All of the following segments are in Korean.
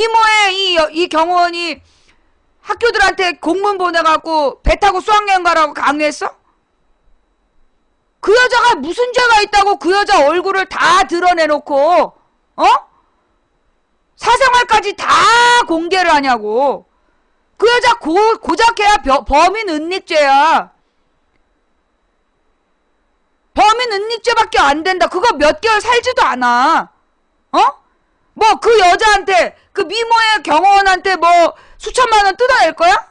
이모의 이 경호원이 학교들한테 공문 보내갖고 배 타고 수학여행 가라고 강요했어? 그 여자가 무슨 죄가 있다고 그 여자 얼굴을 다 드러내놓고 사생활까지 다 공개를 하냐고. 그 여자 고작해야 범인 은닉죄야. 범인 은닉죄밖에 안 된다. 그거 몇 개월 살지도 않아. 뭐 그 여자한테 그 미모의 경호원한테 뭐 수천만 원 뜯어낼 거야?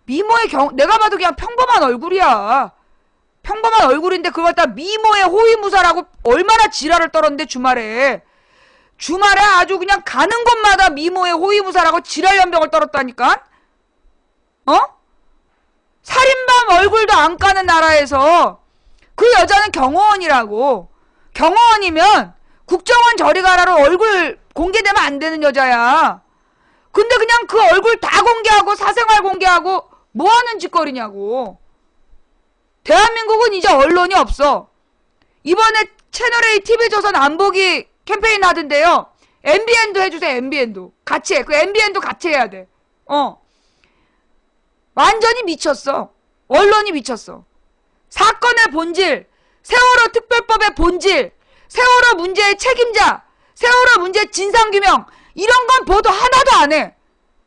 미모의 내가 봐도 그냥 평범한 얼굴이야. 평범한 얼굴인데 그걸 다 미모의 호위무사라고 얼마나 지랄을 떨었는데 주말에 아주 그냥 가는 곳마다 미모의 호위무사라고 지랄연병을 떨었다니까. 살인범 얼굴도 안 까는 나라에서 그 여자는 경호원이라고. 경호원이면 국정원 저리 가라로 얼굴 공개되면 안 되는 여자야. 근데 그냥 그 얼굴 다 공개하고 사생활 공개하고 뭐 하는 짓거리냐고. 대한민국은 이제 언론이 없어. 이번에 채널A TV조선 안보기 캠페인 하던데요. MBN도 해주세요. MBN도 같이 해. 그 MBN도 같이 해야 돼. 완전히 미쳤어. 언론이 미쳤어. 사건의 본질, 세월호 특별법의 본질, 세월호 문제의 책임자, 세월호 문제의 진상규명, 이런 건 보도 하나도 안 해.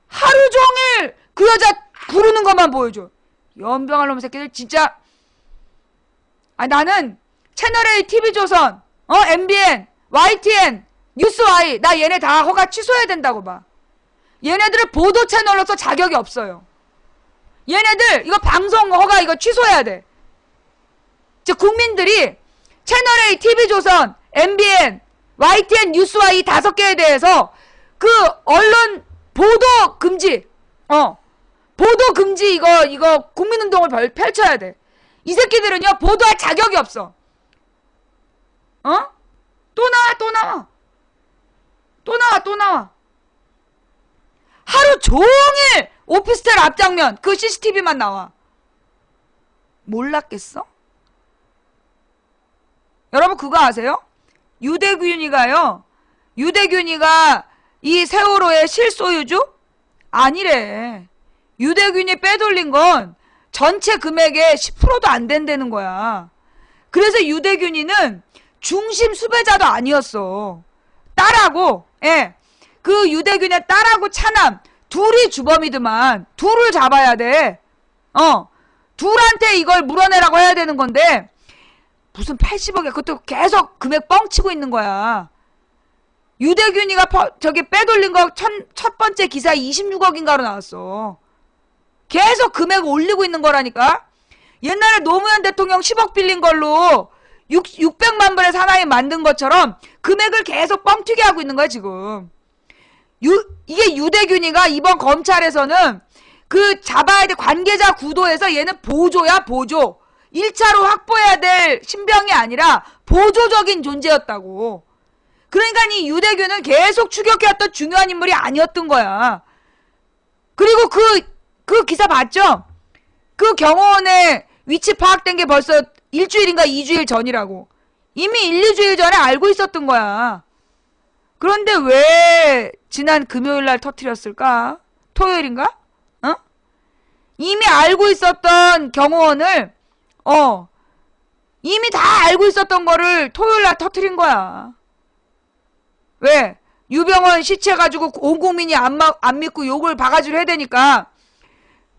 하루 종일 그 여자 구르는 것만 보여줘. 연병할 놈 새끼들 진짜. 나는 채널A TV조선, MBN, YTN, 뉴스Y, 나 얘네 다 허가 취소해야 된다고 봐. 얘네들은 보도 채널로서 자격이 없어요. 얘네들 이거 방송 허가 이거 취소해야 돼. 즉 국민들이 채널A TV조선, MBN, YTN, 뉴스Y 5개에 대해서 그 언론 보도 금지, 보도 금지 이거 국민운동을 펼쳐야 돼. 이 새끼들은요 보도할 자격이 없어. 또 나와. 하루 종일 오피스텔 앞장면 그 CCTV만 나와. 몰랐겠어? 여러분 그거 아세요? 유대균이가 이 세월호의 실소유주? 아니래. 유대균이 빼돌린 건 전체 금액의 10%도 안 된다는 거야. 그래서 유대균이는 중심 수배자도 아니었어. 딸하고, 그 유대균의 딸하고 차남 둘이 주범이더만. 둘을 잡아야 돼. 둘한테 이걸 물어내라고 해야 되는 건데 무슨 80억에 그것도 계속 금액 뻥치고 있는 거야. 유대균이가 저기 빼돌린 거 첫 번째 기사에 26억인가로 나왔어. 계속 금액 올리고 있는 거라니까. 옛날에 노무현 대통령 10억 빌린 걸로 600만 불의 사나이 만든 것처럼 금액을 계속 뻥튀기 하고 있는 거야 지금. 이게 유대균이가 이번 검찰에서는 그 잡아야 될 관계자 구도에서 얘는 보조야 보조. 1차로 확보해야 될 신병이 아니라 보조적인 존재였다고. 그러니까 이 유대균은 계속 추격해왔던 중요한 인물이 아니었던 거야. 그리고 그 기사 봤죠? 그 경호원의 위치 파악된 게 벌써 일주일인가 2주일 전이라고. 이미 1, 2주일 전에 알고 있었던 거야. 그런데 왜 지난 금요일날 터뜨렸을까? 토요일인가? 이미 알고 있었던 경호원을 이미 다 알고 있었던 거를 토요일날 터뜨린 거야. 왜? 유병헌 시체 가지고 온 국민이 안 믿고 욕을 바가지로 해야 되니까.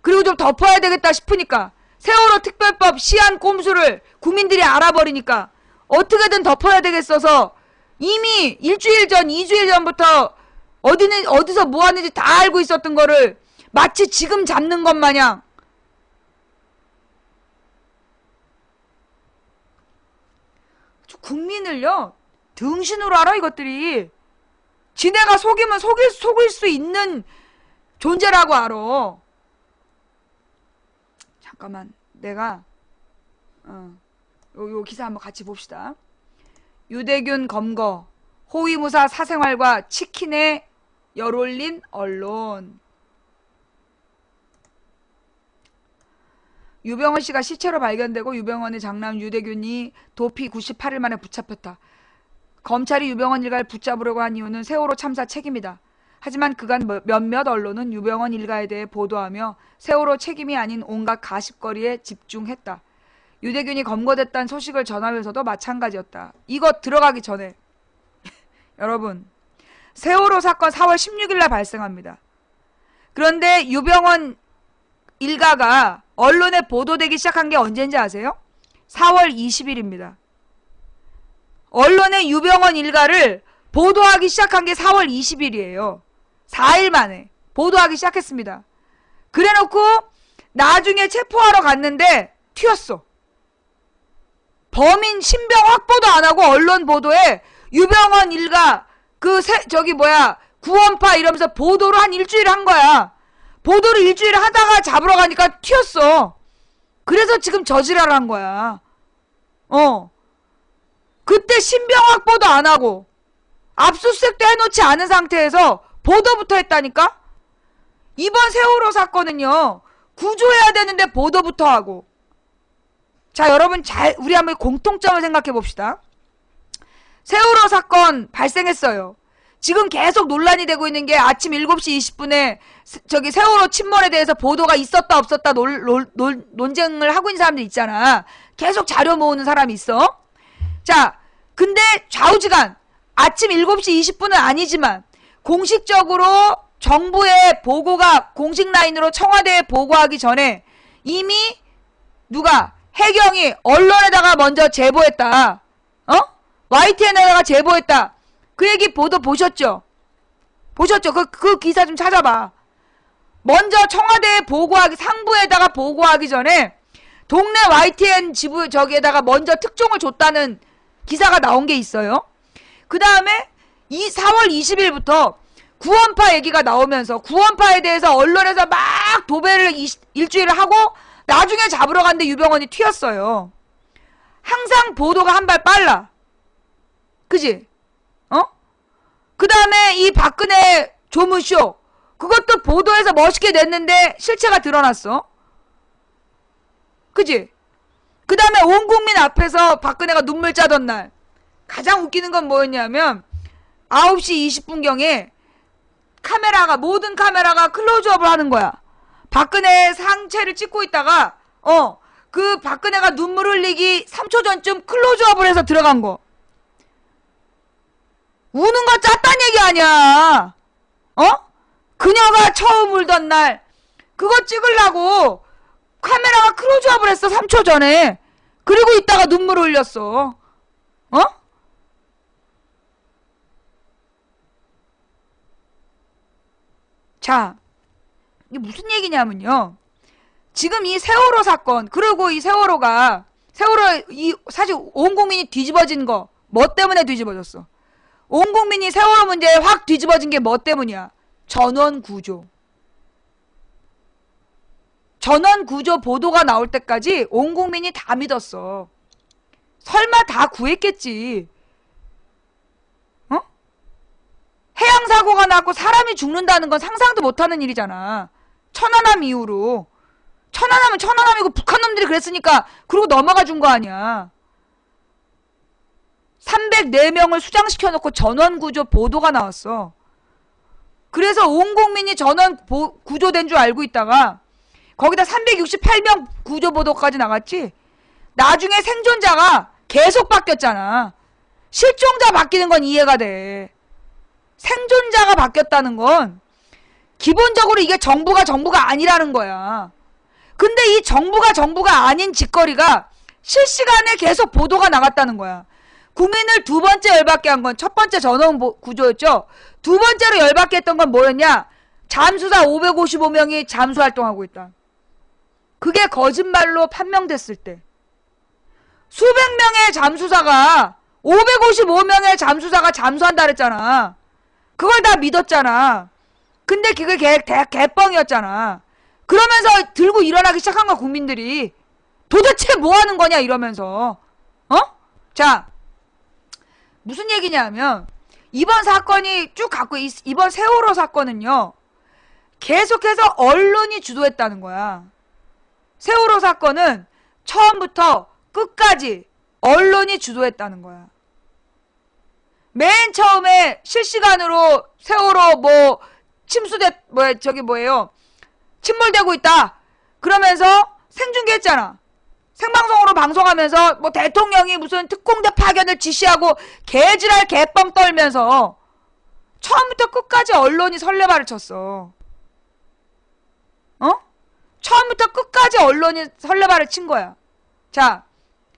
그리고 좀 덮어야 되겠다 싶으니까. 세월호 특별법 시한 꼼수를 국민들이 알아버리니까 어떻게든 덮어야 되겠어서 이미 일주일 전, 2주일 전부터 어디서 뭐 하는지 다 알고 있었던 거를 마치 지금 잡는 것 마냥 국민을요 등신으로 알아. 이것들이 지네가 속이면 속일 수 있는 존재라고 알아. 잠깐만 내가 요 기사 한번 같이 봅시다. 유대균 검거 호위무사 사생활과 치킨에 열올린 언론. 유병헌 씨가 시체로 발견되고 유병헌의 장남 유대균이 도피 98일 만에 붙잡혔다. 검찰이 유병헌 일가를 붙잡으려고 한 이유는 세월호 참사 책임이다. 하지만 그간 몇몇 언론은 유병헌 일가에 대해 보도하며 세월호 책임이 아닌 온갖 가십거리에 집중했다. 유대균이 검거됐다는 소식을 전하면서도 마찬가지였다. 이거 들어가기 전에 여러분, 세월호 사건 4월 16일 날 발생합니다. 그런데 유병헌 일가가 언론에 보도되기 시작한 게 언제인지 아세요? 4월 20일입니다. 언론에 유병헌 일가를 보도하기 시작한 게 4월 20일이에요. 4일 만에 보도하기 시작했습니다. 그래놓고 나중에 체포하러 갔는데 튀었어. 범인 신병 확보도 안 하고 언론 보도에 유병헌 일가 구원파 이러면서 보도를 한 일주일 한 거야. 보도를 일주일 하다가 잡으러 가니까 튀었어. 그래서 지금 저지랄을 한 거야. 그때 신병 확보도 안 하고 압수수색도 해놓지 않은 상태에서 보도부터 했다니까? 이번 세월호 사건은요, 구조해야 되는데 보도부터 하고. 자, 여러분 우리 한번 공통점을 생각해 봅시다. 세월호 사건 발생했어요. 지금 계속 논란이 되고 있는 게 아침 7시 20분에 세월호 침몰에 대해서 보도가 있었다 없었다 논쟁을 하고 있는 사람들 있잖아. 계속 자료 모으는 사람이 있어. 자, 근데 좌우지간 아침 7시 20분은 아니지만 공식적으로 정부의 보고가 공식 라인으로 청와대에 보고하기 전에 이미 누가 해경이 언론에다가 먼저 제보했다. YTN에다가 제보했다. 그 얘기 보도 보셨죠? 보셨죠? 그 기사 좀 찾아봐. 먼저 청와대에 보고하기, 상부에다가 보고하기 전에 동네 YTN 지부 저기에다가 먼저 특종을 줬다는 기사가 나온 게 있어요. 그 다음에 4월 20일부터 구원파 얘기가 나오면서 구원파에 대해서 언론에서 막 도배를 일주일을 하고 나중에 잡으러 갔는데 유병헌이 튀었어요. 항상 보도가 한 발 빨라. 그지? 그 다음에 이 박근혜 조문쇼, 그것도 보도해서 멋있게 냈는데 실체가 드러났어. 그지? 그 다음에 온 국민 앞에서 박근혜가 눈물 짜던 날 가장 웃기는 건 뭐였냐면 9시 20분경에 모든 카메라가 클로즈업을 하는 거야. 박근혜 상체를 찍고 있다가 그 박근혜가 눈물 흘리기 3초 전쯤 클로즈업을 해서 들어간 거. 우는 거 짰단 얘기 아니야. 그녀가 처음 울던 날 그거 찍으려고 카메라가 클로즈업을 했어. 3초 전에. 그리고 있다가 눈물을 흘렸어. 자, 이게 무슨 얘기냐면요. 지금 이 세월호 사건, 그리고 이 세월호 사실 온 국민이 뒤집어진 거, 뭐 때문에 뒤집어졌어? 온 국민이 세월호 문제에 확 뒤집어진 게 뭐 때문이야? 전원구조. 전원구조 보도가 나올 때까지 온 국민이 다 믿었어. 설마 다 구했겠지. 해양사고가 났고 사람이 죽는다는 건 상상도 못하는 일이잖아. 천안함 이후로. 천안함은 천안함이고 북한 놈들이 그랬으니까 그러고 넘어가 준 거 아니야. 304명을 수장시켜놓고 전원구조 보도가 나왔어. 그래서 온 국민이 전원 구조된 줄 알고 있다가 거기다 368명 구조 보도까지 나갔지. 나중에 생존자가 계속 바뀌었잖아. 실종자 바뀌는 건 이해가 돼. 생존자가 바뀌었다는 건 기본적으로 이게 정부가 아니라는 거야. 근데 이 정부가 아닌 짓거리가 실시간에 계속 보도가 나갔다는 거야. 국민을 두 번째 열받게 한 건 첫 번째 전원 구조였죠. 두 번째로 열받게 했던 건 뭐였냐? 잠수사 555명이 잠수활동하고 있다. 그게 거짓말로 판명됐을 때 수백 명의 잠수사가 555명의 잠수사가 잠수한다 그랬잖아. 그걸 다 믿었잖아. 근데 그게 개뻥이었잖아. 그러면서 들고 일어나기 시작한 거야, 국민들이. 도대체 뭐 하는 거냐 이러면서. 자, 무슨 얘기냐면 이번 사건이 쭉 갖고 이번 세월호 사건은요. 계속해서 언론이 주도했다는 거야. 세월호 사건은 처음부터 끝까지 언론이 주도했다는 거야. 맨 처음에 실시간으로 세월호 뭐 침수돼 침몰되고 있다 그러면서 생중계했잖아. 생방송으로 방송하면서 뭐 대통령이 무슨 특공대 파견을 지시하고 개지랄 개뻥 떨면서 처음부터 끝까지 언론이 설레발을 쳤어. 처음부터 끝까지 언론이 설레발을 친 거야. 자,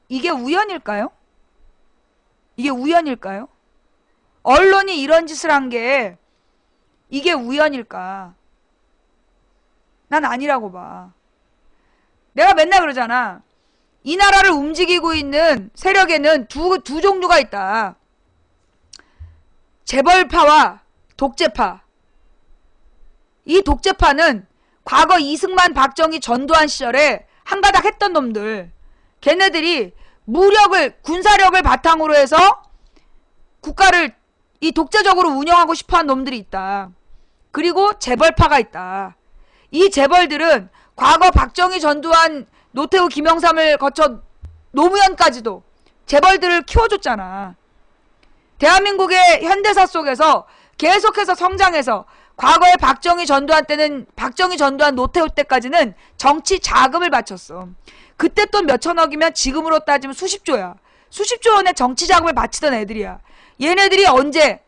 이게 우연일까요? 이게 우연일까요? 언론이 이런 짓을 한 게 이게 우연일까? 난 아니라고 봐. 내가 맨날 그러잖아. 이 나라를 움직이고 있는 세력에는 두 종류가 있다. 재벌파와 독재파. 이 독재파는 과거 이승만, 박정희, 전두환 시절에 한가닥 했던 놈들. 걔네들이 무력을, 군사력을 바탕으로 해서 국가를 이 독재적으로 운영하고 싶어한 놈들이 있다. 그리고 재벌파가 있다. 이 재벌들은 과거 박정희, 전두환, 노태우, 김영삼을 거쳐 노무현까지도 재벌들을 키워줬잖아. 대한민국의 현대사 속에서 계속해서 성장해서 과거에 박정희, 전두환 때는 박정희, 전두환, 노태우 때까지는 정치 자금을 바쳤어. 그때 돈 몇천억이면 지금으로 따지면 수십조야. 수십조 원의 정치 자금을 바치던 애들이야. 얘네들이 언제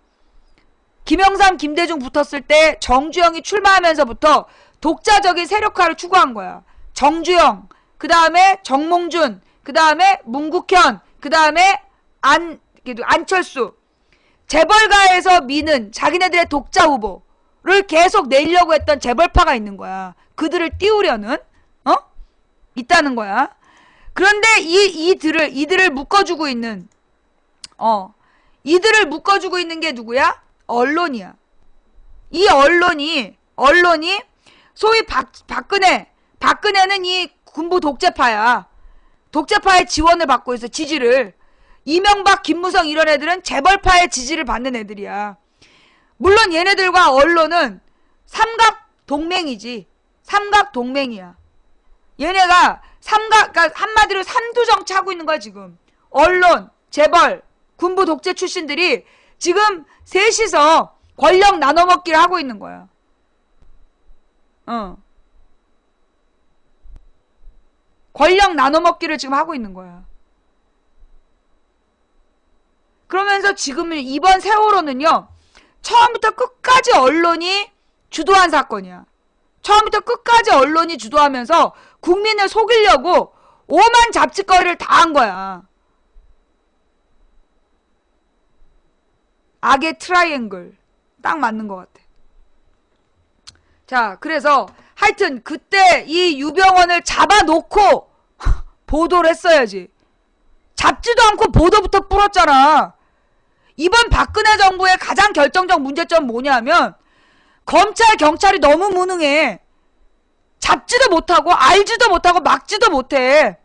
김영삼, 김대중 붙었을 때 정주영이 출마하면서부터 독자적인 세력화를 추구한 거야. 정주영, 그 다음에 정몽준, 그 다음에 문국현, 그 다음에 안철수. 재벌가에서 미는 자기네들의 독자 후보를 계속 내려고 했던 재벌파가 있는 거야. 그들을 띄우려는 있다는 거야. 그런데 이들을 묶어주고 있는 이들을 묶어주고 있는 게 누구야? 언론이야. 이 언론이 소위 박근혜는 이 군부 독재파야. 독재파의 지원을 받고 있어. 지지를. 이명박, 김무성 이런 애들은 재벌파의 지지를 받는 애들이야. 물론 얘네들과 언론은 삼각동맹이지. 삼각동맹이야. 얘네가 그러니까 한마디로 삼두정치 하고 있는 거야 지금. 언론, 재벌, 군부 독재 출신들이 지금 셋이서 권력 나눠먹기를 하고 있는 거야. 권력 나눠먹기를 지금 하고 있는 거야. 그러면서 지금 이번 세월호는요. 처음부터 끝까지 언론이 주도한 사건이야. 처음부터 끝까지 언론이 주도하면서 국민을 속이려고 오만 잡짓거리를 다 한 거야. 악의 트라이앵글. 딱 맞는 것 같아. 자, 그래서 하여튼 그때 이 유병원을 잡아놓고 보도를 했어야지. 잡지도 않고 보도부터 뿌렸잖아. 이번 박근혜 정부의 가장 결정적 문제점은 뭐냐면 검찰, 경찰이 너무 무능해. 잡지도 못하고 알지도 못하고 막지도 못해.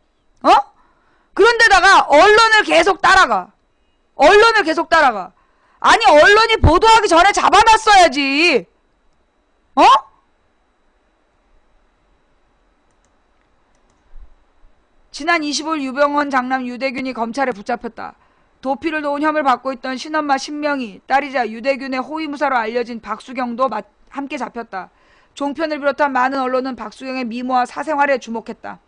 그런데다가 언론을 계속 따라가. 아니 언론이 보도하기 전에 잡아놨어야지. 지난 25일 유병원 장남 유대균이 검찰에 붙잡혔다. 도피를 도운 혐의를 받고 있던 신엄마 신명희, 딸이자 유대균의 호위무사로 알려진 박수경도 함께 잡혔다. 종편을 비롯한 많은 언론은 박수경의 미모와 사생활에 주목했다.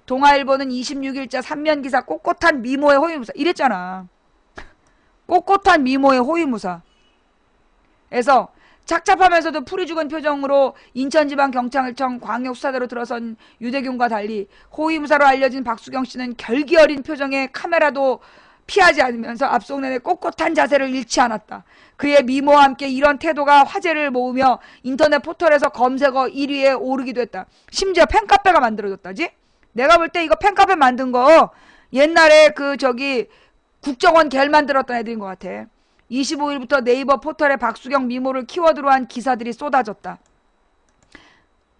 동아일보는 26일자 3면기사 꼿꼿한 미모의 호위무사 이랬잖아. 꼿꼿한 미모의 호위무사. 에서 착잡하면서도 풀이 죽은 표정으로 인천지방경찰청 광역수사대로 들어선 유대균과 달리 호위무사로 알려진 박수경 씨는 결기 어린 표정에 카메라도 피하지 않으면서 앞속 내내 꼿꼿한 자세를 잃지 않았다. 그의 미모와 함께 이런 태도가 화제를 모으며 인터넷 포털에서 검색어 1위에 오르기도 했다. 심지어 팬카페가 만들어졌다지? 내가 볼 때 이거 팬카페 만든 거 옛날에 국정원 갤 만들었던 애들인 것 같아. 25일부터 네이버 포털에 박수경 미모를 키워드로 한 기사들이 쏟아졌다.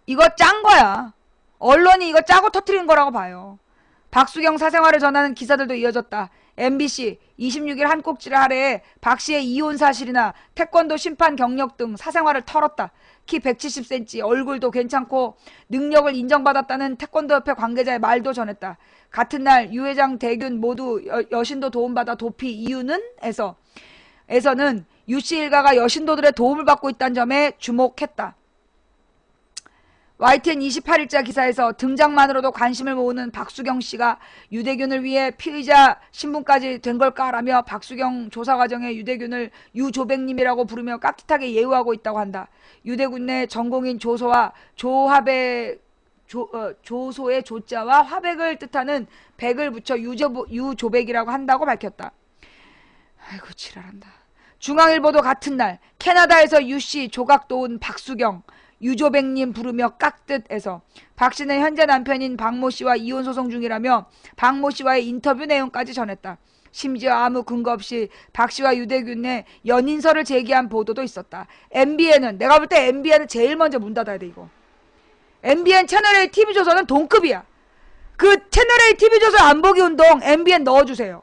이거 짠 거야. 언론이 이거 짜고 터트린 거라고 봐요. 박수경 사생활을 전하는 기사들도 이어졌다. MBC 26일 한 꼭지를 하래 박 씨의 이혼 사실이나 태권도 심판 경력 등 사생활을 털었다. 키 170cm, 얼굴도 괜찮고 능력을 인정받았다는 태권도협회 관계자의 말도 전했다. 같은 날 유 회장, 대균 모두 여신도 도움받아 도피. 이유는? 에서 에서는 유씨 일가가 여신도들의 도움을 받고 있다는 점에 주목했다. YTN 28일자 기사에서 등장만으로도 관심을 모으는 박수경 씨가 유대균을 위해 피의자 신분까지 된 걸까라며 박수경 조사 과정에 유대균을 유조백님이라고 부르며 깍듯하게 예우하고 있다고 한다. 유대군 내 전공인 조소와 조소의 조자와 화백을 뜻하는 백을 붙여 유조백이라고 한다고 밝혔다. 아이고 지랄한다. 중앙일보도 같은 날 캐나다에서 유씨 조각도운 박수경 유조백님 부르며 깍듯해서 박 씨는 현재 남편인 박모 씨와 이혼 소송 중이라며 박모 씨와의 인터뷰 내용까지 전했다. 심지어 아무 근거 없이 박 씨와 유대균의 연인설을 제기한 보도도 있었다. MBN은 내가 볼 때 MBN은 제일 먼저 문 닫아야 돼 이거. MBN 채널A TV조선은 동급이야. 그 채널A TV조선 안보기 운동 MBN 넣어주세요.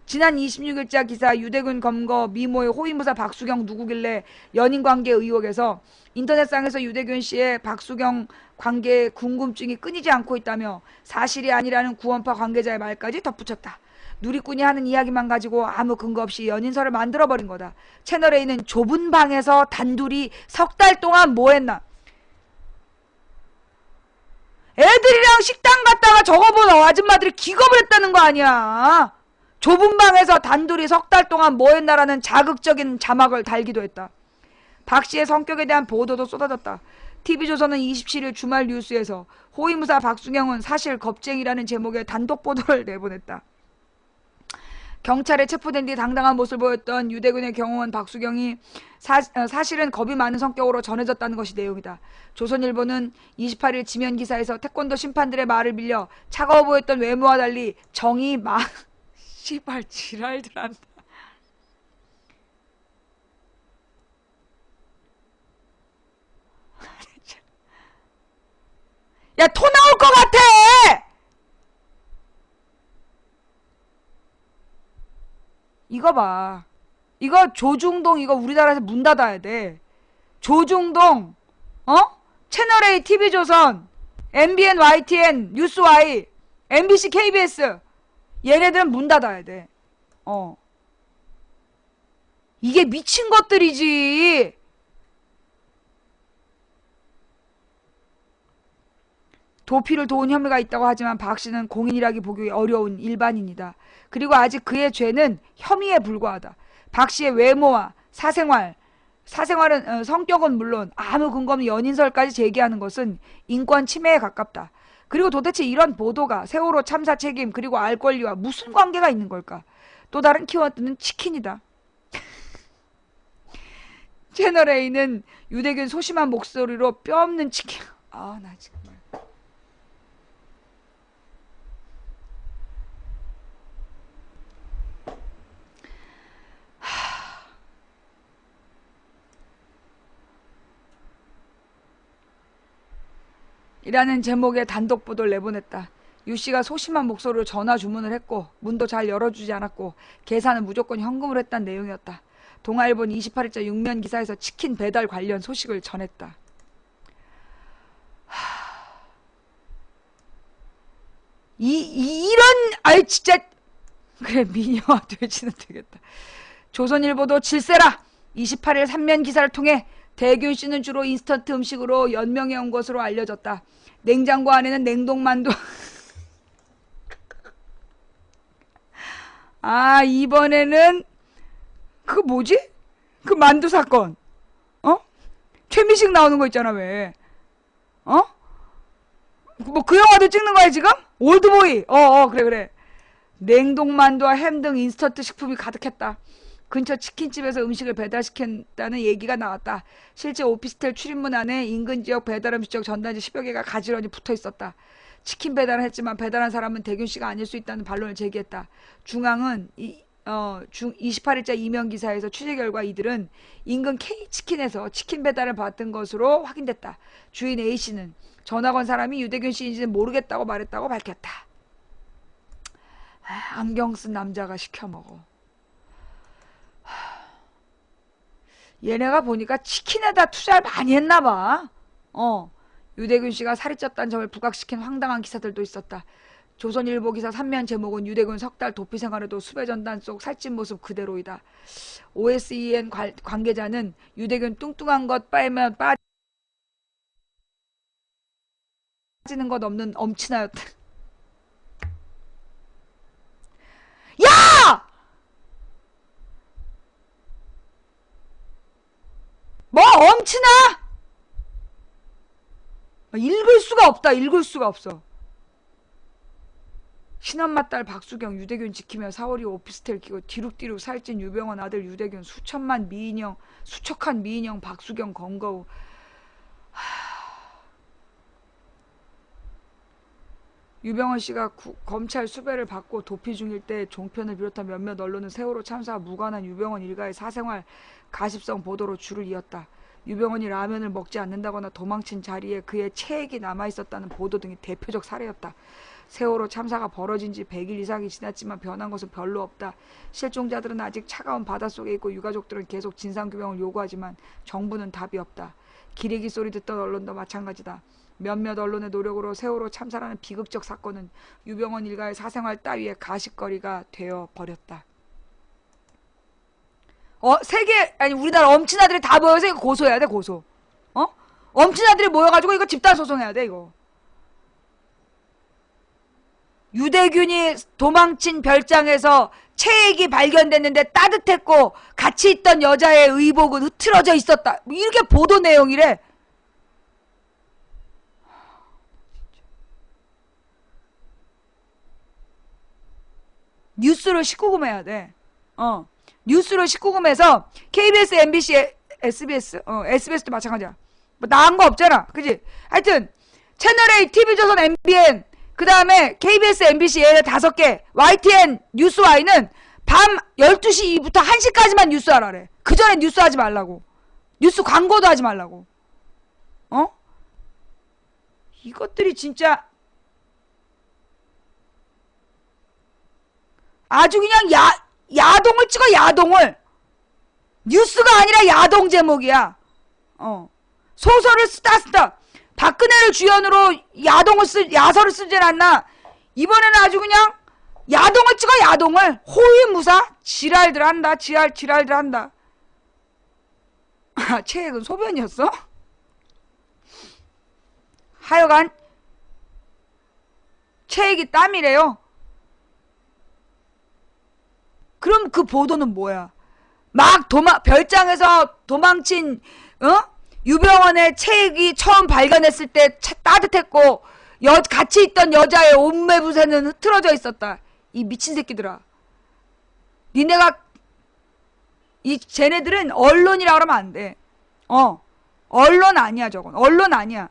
지난 26일자 기사 유대균 검거 미모의 호위무사 박수경 누구길래 연인관계 의혹에서 인터넷상에서 유대균 씨의 박수경 관계에 궁금증이 끊이지 않고 있다며 사실이 아니라는 구원파 관계자의 말까지 덧붙였다. 누리꾼이 하는 이야기만 가지고 아무 근거 없이 연인설을 만들어버린 거다. 채널A는 좁은 방에서 단둘이 석 달 동안 뭐 했나? 애들이랑 식당 갔다가 저거 본 아줌마들이 기겁을 했다는 거 아니야. 좁은 방에서 단둘이 석 달 동안 뭐 했나라는 자극적인 자막을 달기도 했다. 박 씨의 성격에 대한 보도도 쏟아졌다. TV조선은 27일 주말 뉴스에서 호위무사 박수경은 사실 겁쟁이라는 제목의 단독 보도를 내보냈다. 경찰에 체포된 뒤 당당한 모습을 보였던 유대군의 경호원 박수경이 사실은 겁이 많은 성격으로 전해졌다는 것이 내용이다. 조선일보는 28일 지면 기사에서 태권도 심판들의 말을 빌려 차가워 보였던 외모와 달리 정이 씨발 지랄들 한다. 야, 토 나올 것 같아! 이거 봐. 이거 조중동 이거 우리나라에서 문 닫아야 돼. 조중동, 채널A TV조선, MBN YTN, 뉴스Y, MBC KBS. 얘네들은 문 닫아야 돼. 이게 미친 것들이지. 도피를 도운 혐의가 있다고 하지만 박 씨는 공인이라기 보기 어려운 일반인이다. 그리고 아직 그의 죄는 혐의에 불과하다. 박 씨의 외모와 사생활은 성격은 물론 아무 근거 없는 연인설까지 제기하는 것은 인권 침해에 가깝다. 그리고 도대체 이런 보도가 세월호 참사 책임 그리고 알 권리와 무슨 관계가 있는 걸까? 또 다른 키워드는 치킨이다. 채널A는 유대균 소심한 목소리로 뼈없는 치킨. 나 지금 이라는 제목의 단독 보도를 내보냈다. 유씨가 소심한 목소리로 전화 주문을 했고 문도 잘 열어주지 않았고 계산은 무조건 현금으로 했다는 내용이었다. 동아일보는 28일자 6면 기사에서 치킨 배달 관련 소식을 전했다. 이런 진짜 그래 미녀와 돼지는 되겠다. 조선일보도 질세라 28일 3면 기사를 통해 대균 씨는 주로 인스턴트 음식으로 연명해온 것으로 알려졌다. 냉장고 안에는 냉동만두. 이번에는 그 뭐지? 그 만두 사건. 최미식 나오는 거 있잖아 왜? 뭐 그 영화도 찍는 거야 지금? 올드보이. 그래. 냉동만두와 햄 등 인스턴트 식품이 가득했다. 근처 치킨집에서 음식을 배달시켰다는 얘기가 나왔다. 실제 오피스텔 출입문 안에 인근 지역 배달음식 전단지 10여 개가 가지런히 붙어 있었다. 치킨 배달을 했지만 배달한 사람은 대균 씨가 아닐 수 있다는 반론을 제기했다. 중앙은 28일자 이면 기사에서 취재 결과 이들은 인근 K치킨에서 치킨 배달을 받은 것으로 확인됐다. 주인 A씨는 전화 건 사람이 유대균 씨인지는 모르겠다고 말했다고 밝혔다. 안경 쓴 남자가 시켜먹어. 얘네가 보니까 치킨에다 투자를 많이 했나봐. 유대균 씨가 살이 쪘다는 점을 부각시킨 황당한 기사들도 있었다. 조선일보 기사 3면 제목은 유대군 석 달 도피 생활에도 수배전단 속 살찐 모습 그대로이다. OSEN 관계자는 유대군 뚱뚱한 것 빨면 빠지는 것 없는 엄친아였다. 야! 뭐 엄친아? 읽을 수가 없다. 읽을 수가 없어. 친엄마 딸 박수경 유대균 지키며 4월이 오피스텔 끼고 뒤룩뒤룩 살찐 유병헌 아들 유대균 수천한 미인형 박수경 검거후. 유병헌 씨가 검찰 수배를 받고 도피 중일 때 종편을 비롯한 몇몇 언론은 세월호 참사와 무관한 유병헌 일가의 사생활 가십성 보도로 줄을 이었다. 유병헌이 라면을 먹지 않는다거나 도망친 자리에 그의 체액이 남아있었다는 보도 등이 대표적 사례였다. 세월호 참사가 벌어진 지 100일 이상이 지났지만 변한 것은 별로 없다. 실종자들은 아직 차가운 바닷속에 있고 유가족들은 계속 진상규명을 요구하지만 정부는 답이 없다. 기레기 소리 듣던 언론도 마찬가지다. 몇몇 언론의 노력으로 세월호 참사라는 비극적 사건은 유병헌 일가의 사생활 따위의 가십거리가 되어버렸다. 우리나라 엄친아들이 다 모여서 이거 고소해야 돼, 고소. 엄친아들이 모여가지고 이거 집단 소송해야 돼, 이거. 유대균이 도망친 별장에서 체액이 발견됐는데 따뜻했고 같이 있던 여자의 의복은 흐트러져 있었다. 이렇게 보도 내용이래. 뉴스를 19금 해야 돼. 뉴스를 19금 해서 KBS, MBC, SBS, SBS도 마찬가지야. 뭐 나은 거 없잖아. 그지? 하여튼 채널A, TV조선, MBN 그 다음에 KBS, MBC 얘네 5개, YTN, 뉴스와이는 밤 12시부터 1시까지만 뉴스 하라래. 그 전에 뉴스 하지 말라고. 뉴스 광고도 하지 말라고. 이것들이 진짜 아주 그냥 야동을 찍어, 야동을. 뉴스가 아니라 야동 제목이야. 소설을 쓰다. 박근혜를 주연으로 야설을 쓰질 않나. 이번에는 아주 그냥 야동을 찍어, 야동을. 호위무사? 지랄들 한다. 지랄들 한다. 체액은 소변이었어? 하여간 체액이 땀이래요. 그럼 그 보도는 뭐야? 막 별장에서 도망친 유병헌의 체액이 처음 발견했을 때 따뜻했고 같이 있던 여자의 옷매부새는 흐트러져 있었다. 이 미친 새끼들아. 쟤네들은 언론이라 그러면 안 돼. 언론 아니야, 저건. 언론 아니야.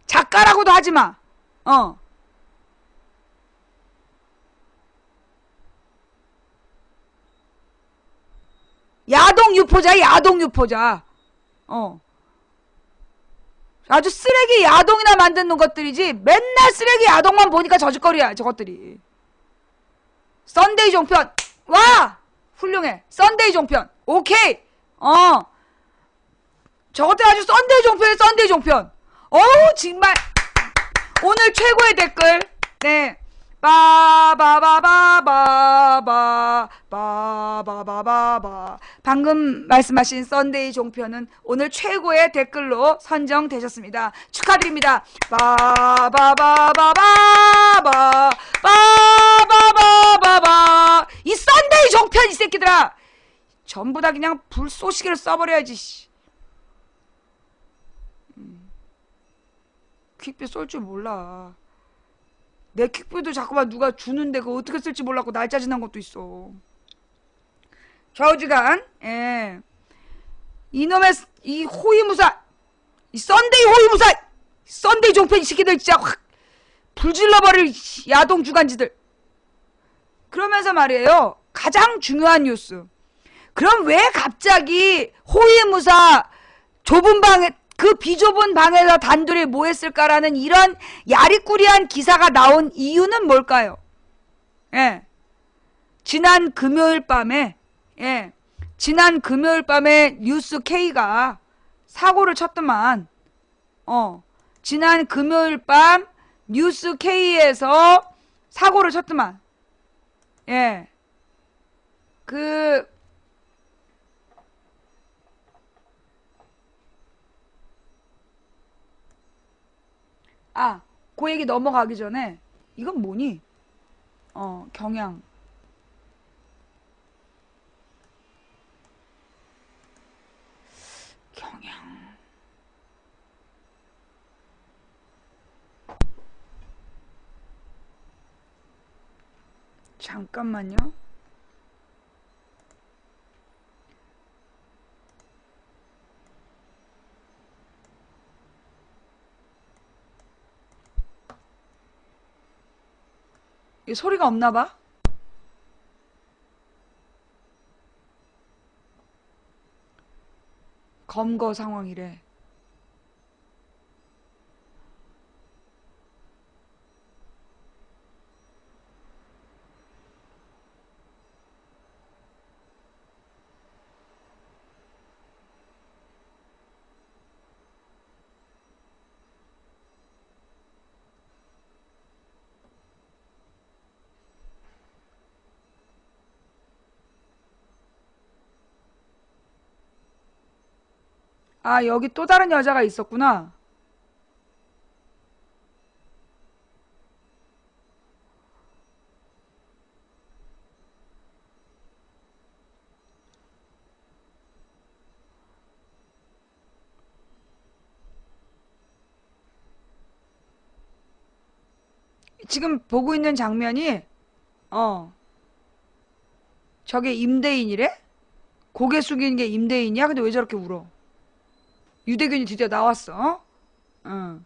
작가라고도 하지 마. 야동 유포자. 아주 쓰레기 야동이나 만드는 것들이지. 맨날 쓰레기 야동만 보니까 저짓거리야, 저것들이. 썬데이 종편. 와! 훌륭해. 썬데이 종편. 오케이. 저것들 아주 썬데이 종편. 어우, 정말. 오늘 최고의 댓글. 네. 방금 말씀하신 썬데이 종편은 오늘 최고의 댓글로 선정되셨습니다. 축하드립니다. 이 썬데이 종편 이 새끼들아. 전부 다 그냥 불쏘시개를 써버려야지. 퀵뷰 쏠 줄 몰라. 내 퀵뷰도 자꾸만 누가 주는데 그거 어떻게 쓸지 몰랐고 날짜 지난 것도 있어. 좌우지간. 이놈의 이 호위무사, 이 썬데이 호위무사, 썬데이 종편 이 새끼들 진짜 확 불질러버릴 야동 주간지들. 그러면서 말이에요, 가장 중요한 뉴스. 그럼 왜 갑자기 호위무사 좁은 방에, 그 비좁은 방에서 단둘이 모였을까라는 이런 야리꾸리한 기사가 나온 이유는 뭘까요? 지난 금요일 밤에 뉴스 K가 사고를 쳤더만. 지난 금요일 밤 뉴스 K에서 사고를 쳤더만. 예. 그 얘기 넘어가기 전에, 이건 뭐니? 경향. 잠깐만요. 이 소리가 없나 봐? 검거 상황이래. 여기 또 다른 여자가 있었구나. 지금 보고 있는 장면이, 저게 임대인이래? 고개 숙이는 게 임대인이야? 근데 왜 저렇게 울어? 유대균이 드디어 나왔어. 응.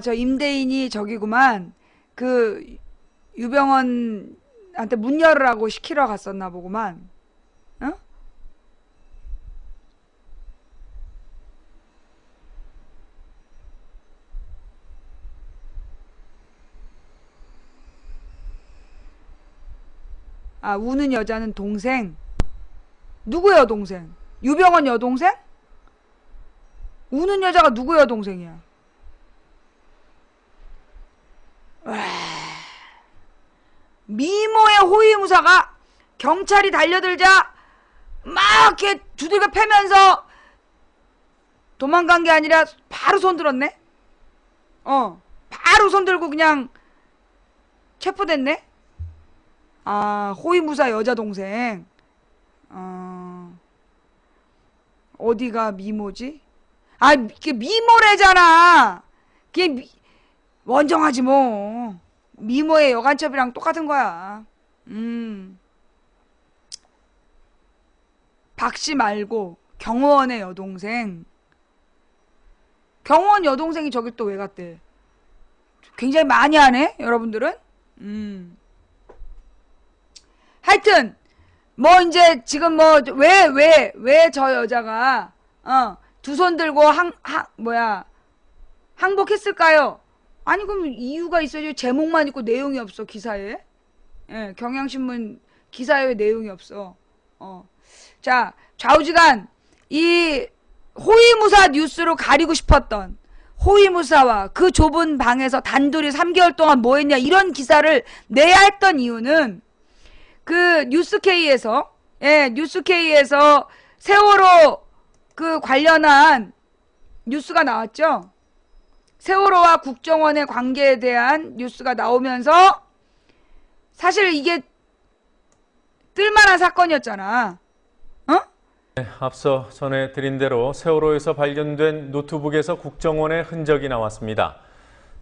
저 임대인이 저기구만. 유병헌한테 문 열으라고 시키러 갔었나 보구만. 어? 우는 여자는 동생. 누구 여동생? 유병헌 여동생? 우는 여자가 누구 여동생이야? 미모의 호위무사가 경찰이 달려들자 막 이렇게 두들겨 패면서 도망간 게 아니라 바로 손들었네? 바로 손들고 그냥 체포됐네? 호위무사 여자 동생. 어디가 미모지? 그게 미모래잖아. 그게 원정하지 뭐. 미모의 여간첩이랑 똑같은 거야. 박씨 말고 경호원의 여동생. 경호원 여동생이 저기 또 왜 갔대? 굉장히 많이 하네, 여러분들은. 하여튼 뭐 이제 지금 뭐 왜 저 여자가 두 손 들고 항복했을까요? 아니 그럼 이유가 있어야지. 제목만 있고 내용이 없어 기사에. 예, 경향신문 기사에 왜 내용이 없어. 자, 좌우지간 이 호위무사 뉴스로 가리고 싶었던 호위무사와 그 좁은 방에서 단둘이 3개월 동안 뭐 했냐 이런 기사를 내야 했던 이유는 그 뉴스K에서 세월호 그 관련한 뉴스가 나왔죠. 세월호와 국정원의 관계에 대한 뉴스가 나오면서 사실 이게 뜰만한 사건이었잖아. 네, 앞서 전해드린 대로 세월호에서 발견된 노트북에서 국정원의 흔적이 나왔습니다.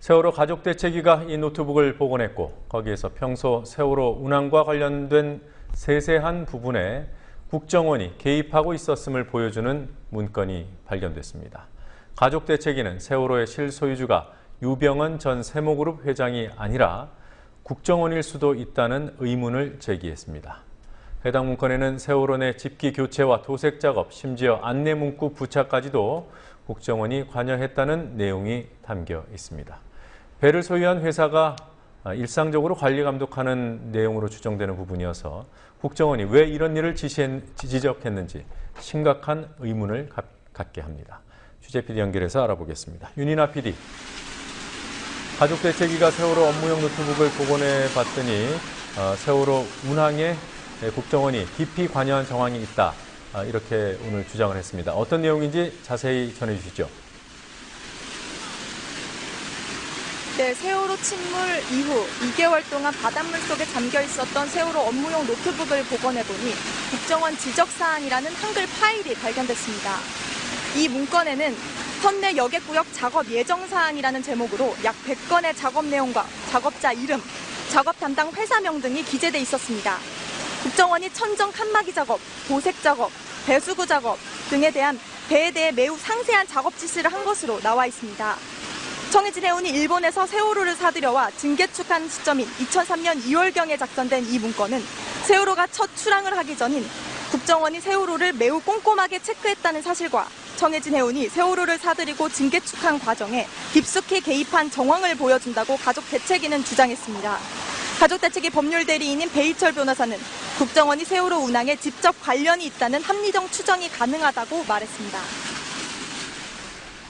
세월호 가족대책위가 이 노트북을 복원했고 거기에서 평소 세월호 운항과 관련된 세세한 부분에 국정원이 개입하고 있었음을 보여주는 문건이 발견됐습니다. 가족대책위는 세월호의 실소유주가 유병헌 전 세모그룹 회장이 아니라 국정원일 수도 있다는 의문을 제기했습니다. 해당 문건에는 세월호 내 집기 교체와 도색 작업, 심지어 안내 문구 부착까지도 국정원이 관여했다는 내용이 담겨 있습니다. 배를 소유한 회사가 일상적으로 관리 감독하는 내용으로 추정되는 부분이어서 국정원이 왜 이런 일을 지적했는지 심각한 의문을 갖게 합니다. 취재 PD 연결해서 알아보겠습니다. 윤이나 PD. 가족대책위가 세월호 업무용 노트북을 복원해 봤더니 세월호 운항에 국정원이 깊이 관여한 정황이 있다. 이렇게 오늘 주장을 했습니다. 어떤 내용인지 자세히 전해주시죠. 네, 세월호 침몰 이후 2개월 동안 바닷물 속에 잠겨 있었던 세월호 업무용 노트북을 복원해보니 국정원 지적사항이라는 한글 파일이 발견됐습니다. 이 문건에는 선내 여객구역 작업 예정사항이라는 제목으로 약 100건의 작업 내용과 작업자 이름, 작업 담당 회사명 등이 기재돼 있었습니다. 국정원이 천정 칸막이 작업, 도색 작업, 배수구 작업 등에 대한 배에 대해 매우 상세한 작업 지시를 한 것으로 나와 있습니다. 청해진 해운이 일본에서 세월호를 사들여와 증개축한 시점인 2003년 2월경에 작성된 이 문건은 세월호가 첫 출항을 하기 전인 국정원이 세월호를 매우 꼼꼼하게 체크했다는 사실과 청해진 해운이 세월호를 사들이고 증개축한 과정에 깊숙이 개입한 정황을 보여준다고 가족대책위는 주장했습니다. 가족대책위 법률대리인인 배희철 변호사는 국정원이 세월호 운항에 직접 관련이 있다는 합리적 추정이 가능하다고 말했습니다.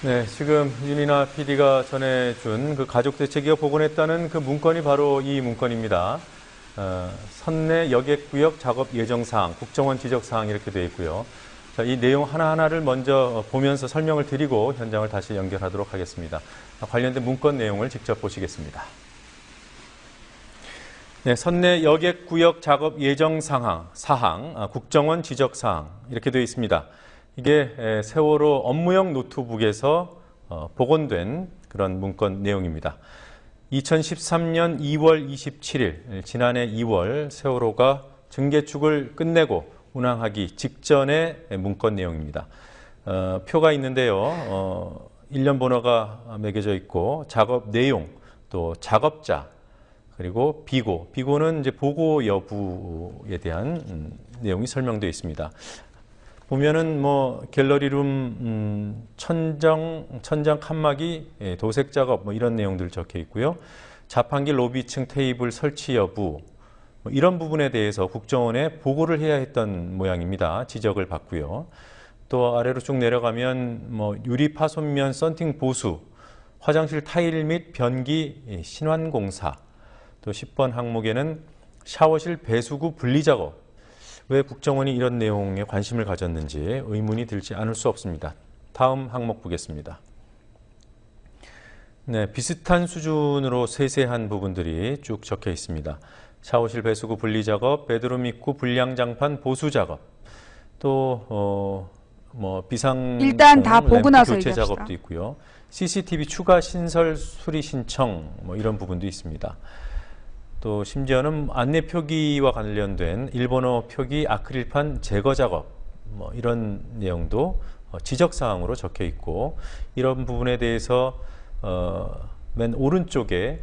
네, 지금 윤이나 PD가 전해준 그 가족대책위가 복원했다는 그 문건이 바로 이 문건입니다. 선내 여객구역 작업 예정사항, 국정원 지적사항 이렇게 되어 있고요. 자, 이 내용 하나하나를 먼저 보면서 설명을 드리고 현장을 다시 연결하도록 하겠습니다. 관련된 문건 내용을 직접 보시겠습니다. 네, 선내 여객구역 작업 예정사항, 국정원 지적사항 이렇게 되어 있습니다. 이게 세월호 업무용 노트북에서 복원된 그런 문건 내용입니다. 2013년 2월 27일, 지난해 2월 세월호가 증개축을 끝내고 운항하기 직전의 문건 내용입니다. 표가 있는데요. 일련 번호가 매겨져 있고 작업 내용, 또 작업자, 그리고 비고는 이제 보고 여부에 대한 내용이 설명되어 있습니다. 보면은 뭐 갤러리룸 천장 칸막이 도색 작업 뭐 이런 내용들 적혀 있고요. 자판기 로비층 테이블 설치 여부 뭐 이런 부분에 대해서 국정원에 보고를 해야 했던 모양입니다. 지적을 받고요. 또 아래로 쭉 내려가면 뭐 유리 파손면 썬팅 보수, 화장실 타일 및 변기 신환 공사, 또 10번 항목에는 샤워실 배수구 분리 작업. 왜 국정원이 이런 내용에 관심을 가졌는지 의문이 들지 않을 수 없습니다. 다음 항목 보겠습니다. 네, 비슷한 수준으로 세세한 부분들이 쭉 적혀 있습니다. 샤워실 배수구 분리 작업, 베드룸 입구 불량장판 보수 작업, 또 비상 일단 다 보고 나서 교체 얘기합시다. 작업도 있고요. CCTV 추가 신설 수리 신청 뭐 이런 부분도 있습니다. 또 심지어는 안내 표기와 관련된 일본어 표기 아크릴판 제거 작업 뭐 이런 내용도 지적 사항으로 적혀 있고 이런 부분에 대해서 맨 오른쪽에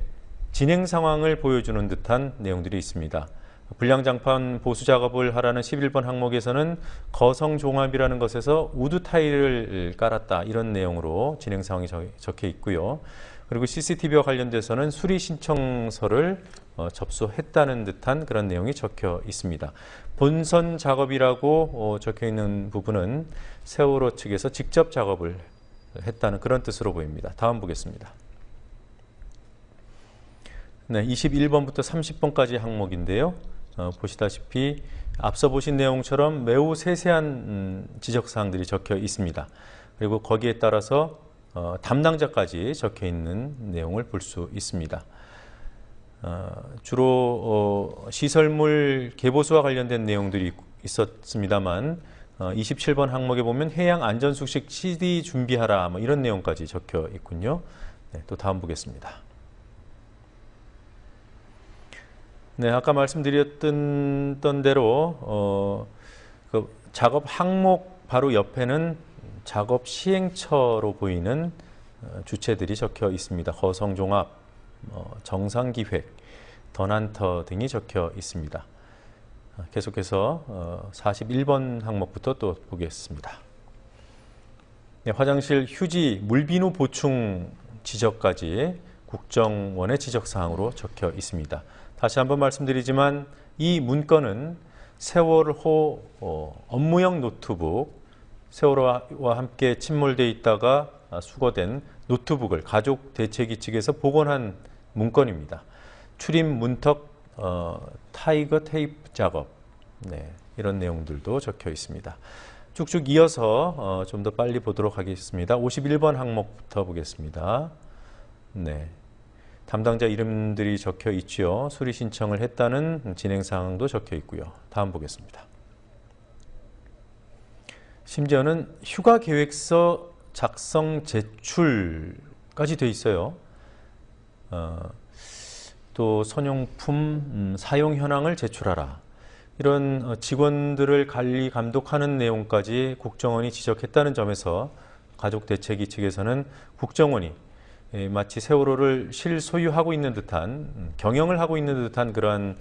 진행 상황을 보여주는 듯한 내용들이 있습니다. 불량장판 보수 작업을 하라는 11번 항목에서는 거성 종합이라는 것에서 우드 타일을 깔았다 이런 내용으로 진행 상황이 적혀 있고요. 그리고 CCTV와 관련돼서는 수리 신청서를 접수했다는 듯한 그런 내용이 적혀 있습니다. 본선 작업이라고 적혀 있는 부분은 세월호 측에서 직접 작업을 했다는 그런 뜻으로 보입니다. 다음 보겠습니다. 네, 21번부터 30번까지 항목인데요. 보시다시피 앞서 보신 내용처럼 매우 세세한 지적사항들이 적혀 있습니다. 그리고 거기에 따라서 담당자까지 적혀 있는 내용을 볼 수 있습니다. 주로 시설물 개보수와 관련된 내용들이 있었습니다만 27번 항목에 보면 해양 안전수칙 CD 준비하라 뭐 이런 내용까지 적혀 있군요. 네, 또 다음 보겠습니다. 네, 아까 말씀드렸던 대로 그 작업 항목 바로 옆에는 작업 시행처로 보이는 주체들이 적혀 있습니다. 거성종합, 정상기획, 더난터 등이 적혀 있습니다. 계속해서 41번 항목부터 또 보겠습니다. 네, 화장실 휴지 물비누 보충 지적까지 국정원의 지적사항으로 적혀 있습니다. 다시 한번 말씀드리지만 이 문건은 세월호 업무용 노트북, 세월호와 함께 침몰돼 있다가 수거된 노트북을 가족 대책위 측에서 복원한 문건입니다. 출입 문턱 타이거 테이프 작업, 네, 이런 내용들도 적혀 있습니다. 쭉쭉 이어서 좀 더 빨리 보도록 하겠습니다. 51번 항목부터 보겠습니다. 네, 담당자 이름들이 적혀 있죠. 수리 신청을 했다는 진행 사항도 적혀 있고요. 다음 보겠습니다. 심지어는 휴가 계획서 작성 제출까지 돼 있어요. 또 선용품 사용 현황을 제출하라. 이런 직원들을 관리 감독하는 내용까지 국정원이 지적했다는 점에서 가족대책위 측에서는 국정원이 마치 세월호를 실소유하고 있는 듯한, 경영을 하고 있는 듯한 그러한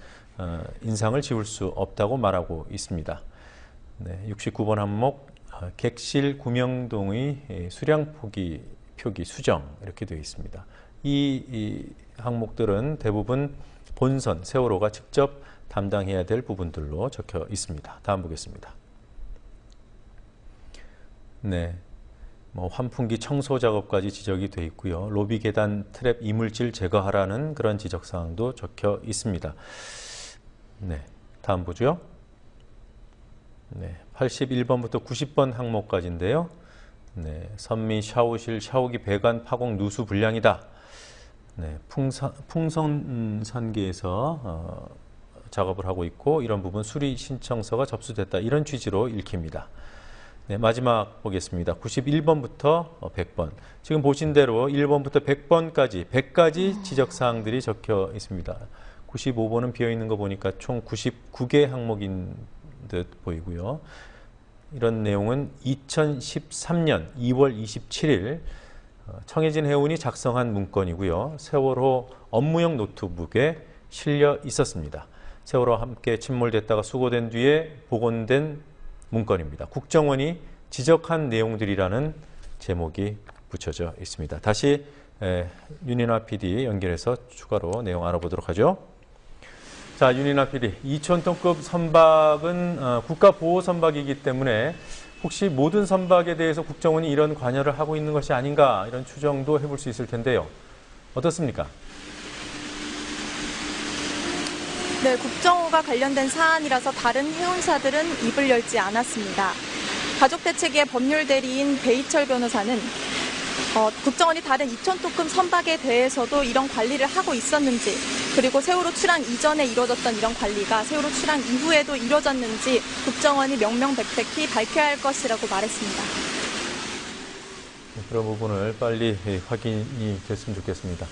인상을 지울 수 없다고 말하고 있습니다. 네, 69번 항목 객실 구명동의 수량 표기 수정 이렇게 되어 있습니다. 이 항목들은 대부분 본선 세월호가 직접 담당해야 될 부분들로 적혀 있습니다. 다음 보겠습니다. 네, 환풍기 청소 작업까지 지적이 되어 있고요. 로비 계단 트랩 이물질 제거하라는 그런 지적 사항도 적혀 있습니다. 네, 다음 보죠. 네, 81번부터 90번 항목까지인데요. 네, 선미 샤워실 샤워기 배관 파공 누수 불량이다. 네, 풍선산계에서 작업을 하고 있고 이런 부분 수리 신청서가 접수됐다. 이런 취지로 읽힙니다. 네, 마지막 보겠습니다. 91번부터 100번. 지금 보신 대로 1번부터 100번까지 100가지 지적사항들이 적혀 있습니다. 95번은 비어있는 거 보니까 총 99개 항목인 듯 보이고요. 이런 내용은 2013년 2월 27일 청해진 해운이 작성한 문건이고요. 세월호 업무용 노트북에 실려 있었습니다. 세월호와 함께 침몰됐다가 수거된 뒤에 복원된 문건입니다. 국정원이 지적한 내용들이라는 제목이 붙여져 있습니다. 다시 윤인화 PD 연결해서 추가로 내용 알아보도록 하죠. 자, 윤인화 PD, 2,000톤급 선박은 국가보호 선박이기 때문에 혹시 모든 선박에 대해서 국정원이 이런 관여를 하고 있는 것이 아닌가 이런 추정도 해볼 수 있을 텐데요. 어떻습니까? 네, 국정원과 관련된 사안이라서 다른 해운사들은 입을 열지 않았습니다. 가족대책위의 법률 대리인 배희철 변호사는 국정원이 다른 2,000톤급 선박에 대해서도 이런 관리를 하고 있었는지, 그리고 세월호 출항 이전에 이루어졌던 이런 관리가 세월호 출항 이후에도 이루어졌는지 국정원이 명명백백히 밝혀야 할 것이라고 말했습니다. 그런 부분을 빨리 확인이 됐으면 좋겠습니다.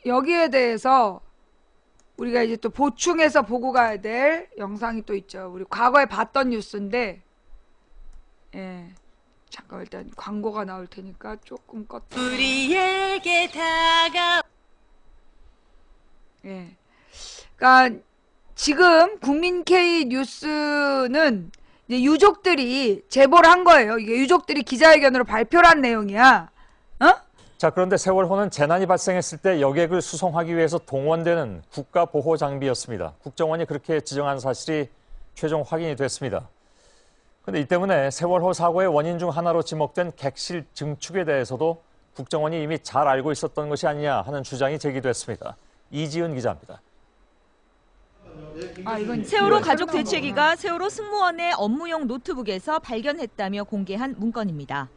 여기에 대해서 우리가 이제 또 보충해서 보고 가야 될 영상이 또 있죠. 우리 과거에 봤던 뉴스인데, 예. 잠깐 일단 광고가 나올 테니까 조금 껐다. 우리에게 다가. 예. 그러니까 지금 국민 K 뉴스는 이제 유족들이 제보를 한 거예요. 이게 유족들이 기자회견으로 발표를 한 내용이야. 자, 그런데 세월호는 재난이 발생했을 때 여객을 수송하기 위해서 동원되는 국가보호 장비였습니다. 국정원이 그렇게 지정한 사실이 최종 확인이 됐습니다. 그런데 이 때문에 세월호 사고의 원인 중 하나로 지목된 객실 증축에 대해서도 국정원이 이미 잘 알고 있었던 것이 아니냐 하는 주장이 제기됐습니다. 이지은 기자입니다. 세월호 가족대책위가 세월호 승무원의 업무용 노트북에서 발견했다며 공개한 문건입니다.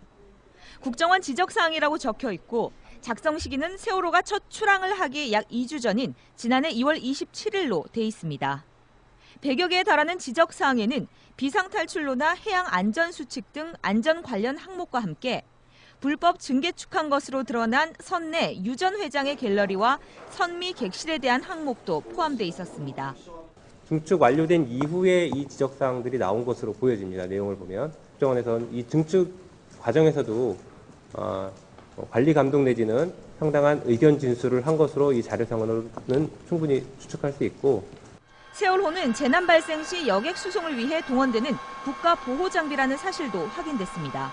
국정원 지적사항이라고 적혀 있고 작성 시기는 세월호가 첫 출항을 하기 약 2주 전인 지난해 2월 27일로 돼 있습니다. 100여 개에 달하는 지적사항에는 비상탈출로나 해양안전수칙 등 안전 관련 항목과 함께 불법 증개축한 것으로 드러난 선내 유전 회장의 갤러리와 선미 객실에 대한 항목도 포함돼 있었습니다. 증축 완료된 이후에 이 지적사항들이 나온 것으로 보여집니다. 내용을 보면 국정원에서는 이 증축 과정에서도 관리 감독 내지는 상당한 의견 진술을 한 것으로 이 자료상으로는 충분히 추측할 수 있고, 세월호는 재난 발생 시 여객 수송을 위해 동원되는 국가 보호 장비라는 사실도 확인됐습니다.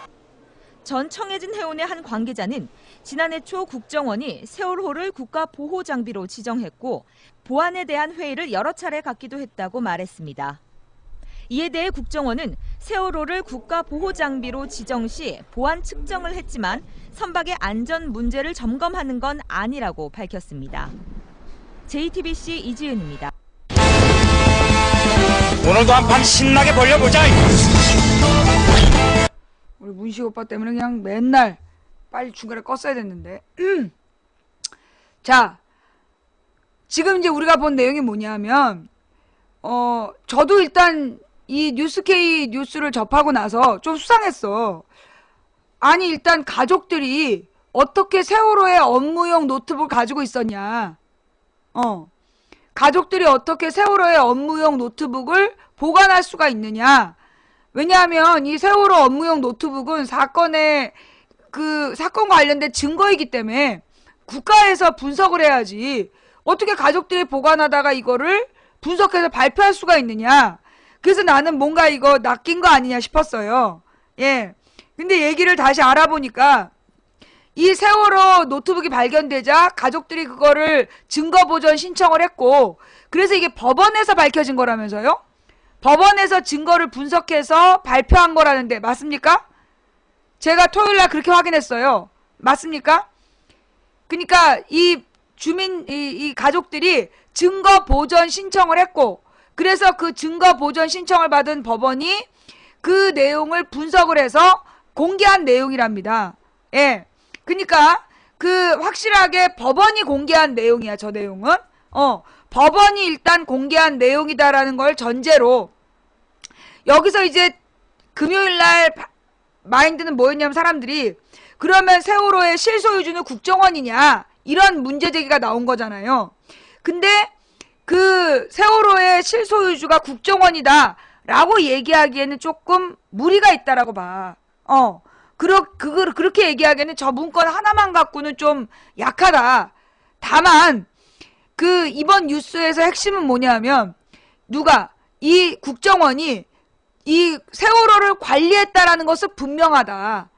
전 청해진 해운의 한 관계자는 지난해 초 국정원이 세월호를 국가 보호 장비로 지정했고 보안에 대한 회의를 여러 차례 갖기도 했다고 말했습니다. 이에 대해 국정원은 세월호를 국가 보호 장비로 지정 시 보안 측정을 했지만 선박의 안전 문제를 점검하는 건 아니라고 밝혔습니다. JTBC 이지은입니다. 오늘도 한판 신나게 벌려보자. 우리 문식 오빠 때문에 그냥 맨날 빨리 중간에 껐어야 됐는데. 자, 지금 이제 우리가 본 내용이 뭐냐면, 저도 일단 이 뉴스K 뉴스를 접하고 나서 좀 수상했어. 아니, 일단 가족들이 어떻게 세월호의 업무용 노트북을 가지고 있었냐. 가족들이 어떻게 세월호의 업무용 노트북을 보관할 수가 있느냐. 왜냐하면 이 세월호 업무용 노트북은 사건과 관련된 증거이기 때문에 국가에서 분석을 해야지 어떻게 가족들이 보관하다가 이거를 분석해서 발표할 수가 있느냐. 그래서 나는 뭔가 이거 낚인 거 아니냐 싶었어요. 예. 근데 얘기를 다시 알아보니까 이 세월호 노트북이 발견되자 가족들이 그거를 증거보전 신청을 했고, 그래서 이게 법원에서 밝혀진 거라면서요? 법원에서 증거를 분석해서 발표한 거라는데 맞습니까? 제가 토요일날 그렇게 확인했어요. 맞습니까? 그러니까 이 가족들이 증거 보전 신청을 했고, 그래서 그 증거 보전 신청을 받은 법원이 그 내용을 분석을 해서 공개한 내용이랍니다. 예. 그러니까 확실하게 법원이 공개한 내용이야, 저 내용은. 법원이 일단 공개한 내용이다라는 걸 전제로 여기서 이제 금요일날 마인드는 뭐였냐면 사람들이 그러면 세월호의 실소유주는 국정원이냐 이런 문제 제기가 나온 거잖아요. 근데 그 세월호의 실소유주가 국정원이다라고 얘기하기에는 조금 무리가 있다라고 봐. 그렇게 얘기하기에는 저 문건 하나만 갖고는 좀 약하다. 다만 이번 뉴스에서 핵심은 뭐냐면 이 국정원이 이 세월호를 관리했다라는 것은 분명하다.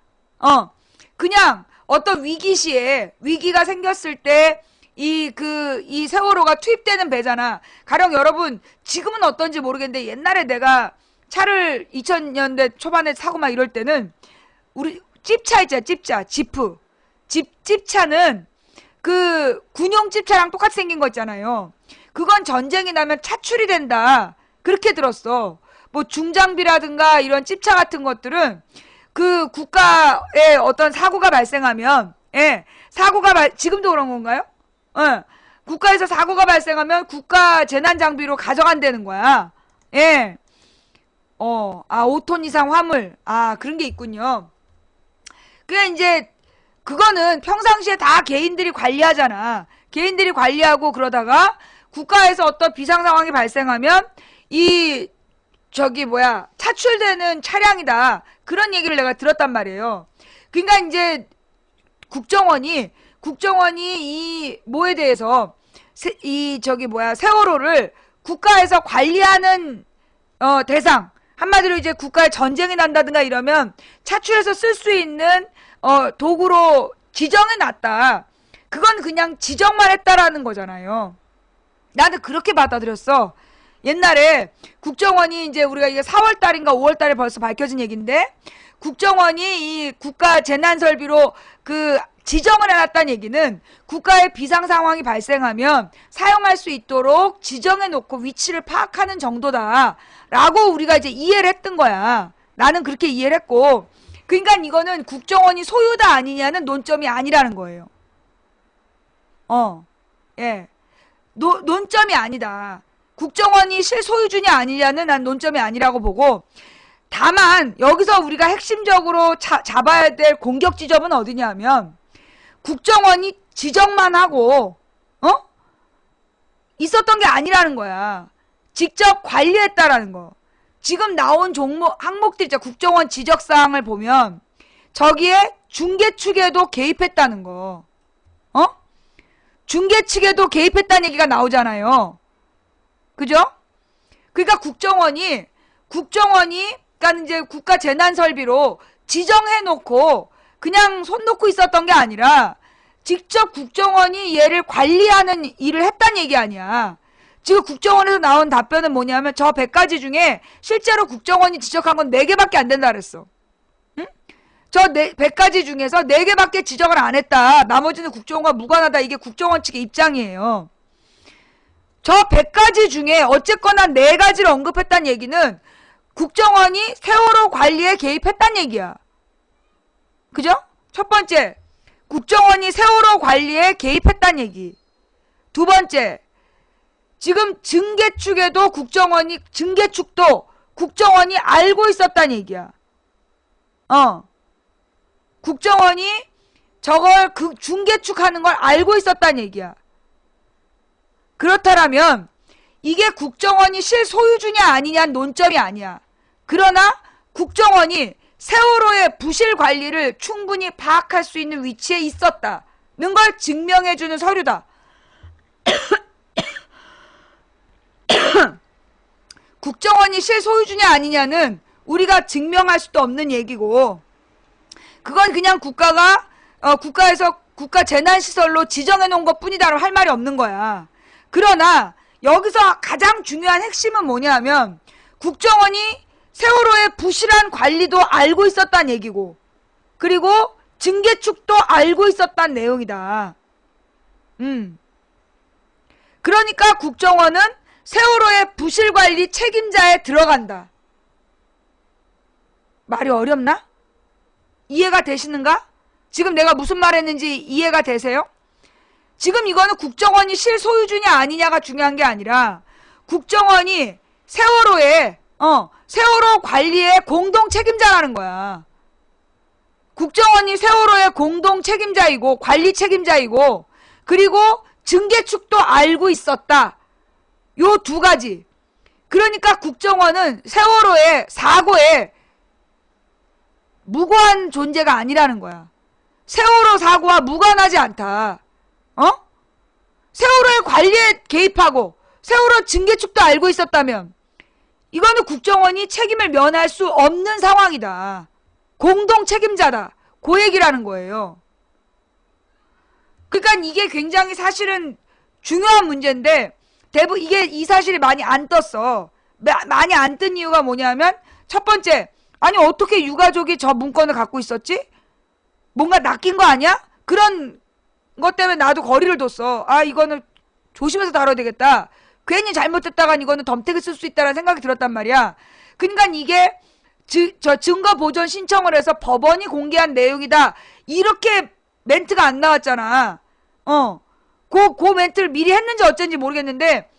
그냥 어떤 위기가 생겼을 때 이 세월호가 투입되는 배잖아. 가령 여러분 지금은 어떤지 모르겠는데 옛날에 내가 차를 2000년대 초반에 사고 막 이럴 때는 우리 찝차 있잖아. 지프. 찝차는 군용 찝차랑 똑같이 생긴 거 있잖아요. 그건 전쟁이 나면 차출이 된다. 그렇게 들었어. 뭐 중장비라든가 이런 찝차 같은 것들은 국가에 어떤 사고가 발생하면, 지금도 그런 건가요? 국가에서 사고가 발생하면 국가 재난장비로 가져간다는 거야. 예. 5톤 이상 화물. 그런 게 있군요. 이제 그거는 평상시에 다 개인들이 관리하잖아. 개인들이 관리하고 그러다가 국가에서 어떤 비상 상황이 발생하면 차출되는 차량이다. 그런 얘기를 내가 들었단 말이에요. 그러니까 이제 국정원이 이 뭐에 대해서 세월호를 국가에서 관리하는 대상, 한마디로 이제 국가에 전쟁이 난다든가 이러면 차출해서 쓸 수 있는 도구로 지정해 놨다. 그건 그냥 지정만 했다라는 거잖아요. 나는 그렇게 받아들였어. 옛날에 국정원이 이제 우리가 이게 4월 달인가 5월 달에 벌써 밝혀진 얘기인데, 국정원이 이 국가 재난 설비로 지정을 해놨다는 얘기는 국가의 비상 상황이 발생하면 사용할 수 있도록 지정해 놓고 위치를 파악하는 정도다라고 우리가 이제 이해를 했던 거야. 나는 그렇게 이해를 했고, 그러니까 이거는 국정원이 소유다 아니냐는 논점이 아니라는 거예요. 논점이 아니다. 국정원이 실소유주냐 아니냐는 난 논점이 아니라고 보고, 다만 여기서 우리가 핵심적으로 잡아야 될 공격 지점은 어디냐면, 국정원이 지정만 하고 있었던 게 아니라는 거야. 직접 관리했다라는 거. 지금 나온 항목들 있죠. 국정원 지적사항을 보면 저기에 중개 측에도 개입했다는 거. 중개 측에도 개입했다는 얘기가 나오잖아요. 그죠? 그러니까 국정원이 그러니까 이제 국가재난설비로 지정해놓고 그냥 손 놓고 있었던 게 아니라 직접 국정원이 얘를 관리하는 일을 했다는 얘기 아니야. 지금 국정원에서 나온 답변은 뭐냐면 저 100가지 중에 실제로 국정원이 지적한 건 4개밖에 안 된다 그랬어. 응? 저 100가지 중에서 4개밖에 지적을 안 했다. 나머지는 국정원과 무관하다. 이게 국정원 측의 입장이에요. 저 100가지 중에 어쨌거나 4가지를 언급했다는 얘기는 국정원이 세월호 관리에 개입했다는 얘기야. 그죠? 첫 번째, 국정원이 세월호 관리에 개입했다는 얘기. 두 번째, 지금 증개 측도 국정원이 알고 있었다는 얘기야. 국정원이 저걸 중개 측 하는 걸 알고 있었다는 얘기야. 그렇다면 이게 국정원이 실소유주냐 아니냐는 논점이 아니야. 그러나 국정원이 세월호의 부실 관리를 충분히 파악할 수 있는 위치에 있었다는 걸 증명해주는 서류다. 국정원이 실소유주냐 아니냐는 우리가 증명할 수도 없는 얘기고, 그건 그냥 국가에서 국가재난시설로 지정해놓은 것 뿐이다라고 할 말이 없는 거야. 그러나 여기서 가장 중요한 핵심은 뭐냐면 국정원이 세월호의 부실한 관리도 알고 있었다는 얘기고, 그리고 증개축도 알고 있었다는 내용이다. 그러니까 국정원은 세월호의 부실 관리 책임자에 들어간다. 말이 어렵나? 이해가 되시는가? 지금 내가 무슨 말 했는지 이해가 되세요? 지금 이거는 국정원이 실소유주냐 아니냐가 중요한 게 아니라 국정원이 세월호 관리의 공동 책임자라는 거야. 국정원이 세월호의 공동 책임자이고 관리 책임자이고, 그리고 증개축도 알고 있었다. 요 2가지. 그러니까 국정원은 세월호의 사고에 무고한 존재가 아니라는 거야. 세월호 사고와 무관하지 않다. 세월호의 관리에 개입하고 세월호 증개축도 알고 있었다면 이거는 국정원이 책임을 면할 수 없는 상황이다. 공동 책임자다. 그 얘기라는 거예요. 그러니까 이게 굉장히 사실은 중요한 문제인데 대부분 이 사실이 많이 안 떴어. 많이 안 뜬 이유가 뭐냐면 첫 번째, 아니 어떻게 유가족이 저 문건을 갖고 있었지? 뭔가 낚인 거 아니야? 그런 것 때문에 나도 거리를 뒀어. 아, 이거는 조심해서 다뤄야 되겠다. 괜히 잘못했다가 이거는 덤태기 쓸 수 있다는 생각이 들었단 말이야. 그러니까 이게 저 증거 보존 신청을 해서 법원이 공개한 내용이다. 이렇게 멘트가 안 나왔잖아. 그 멘트를 미리 했는지 어쩐지 모르겠는데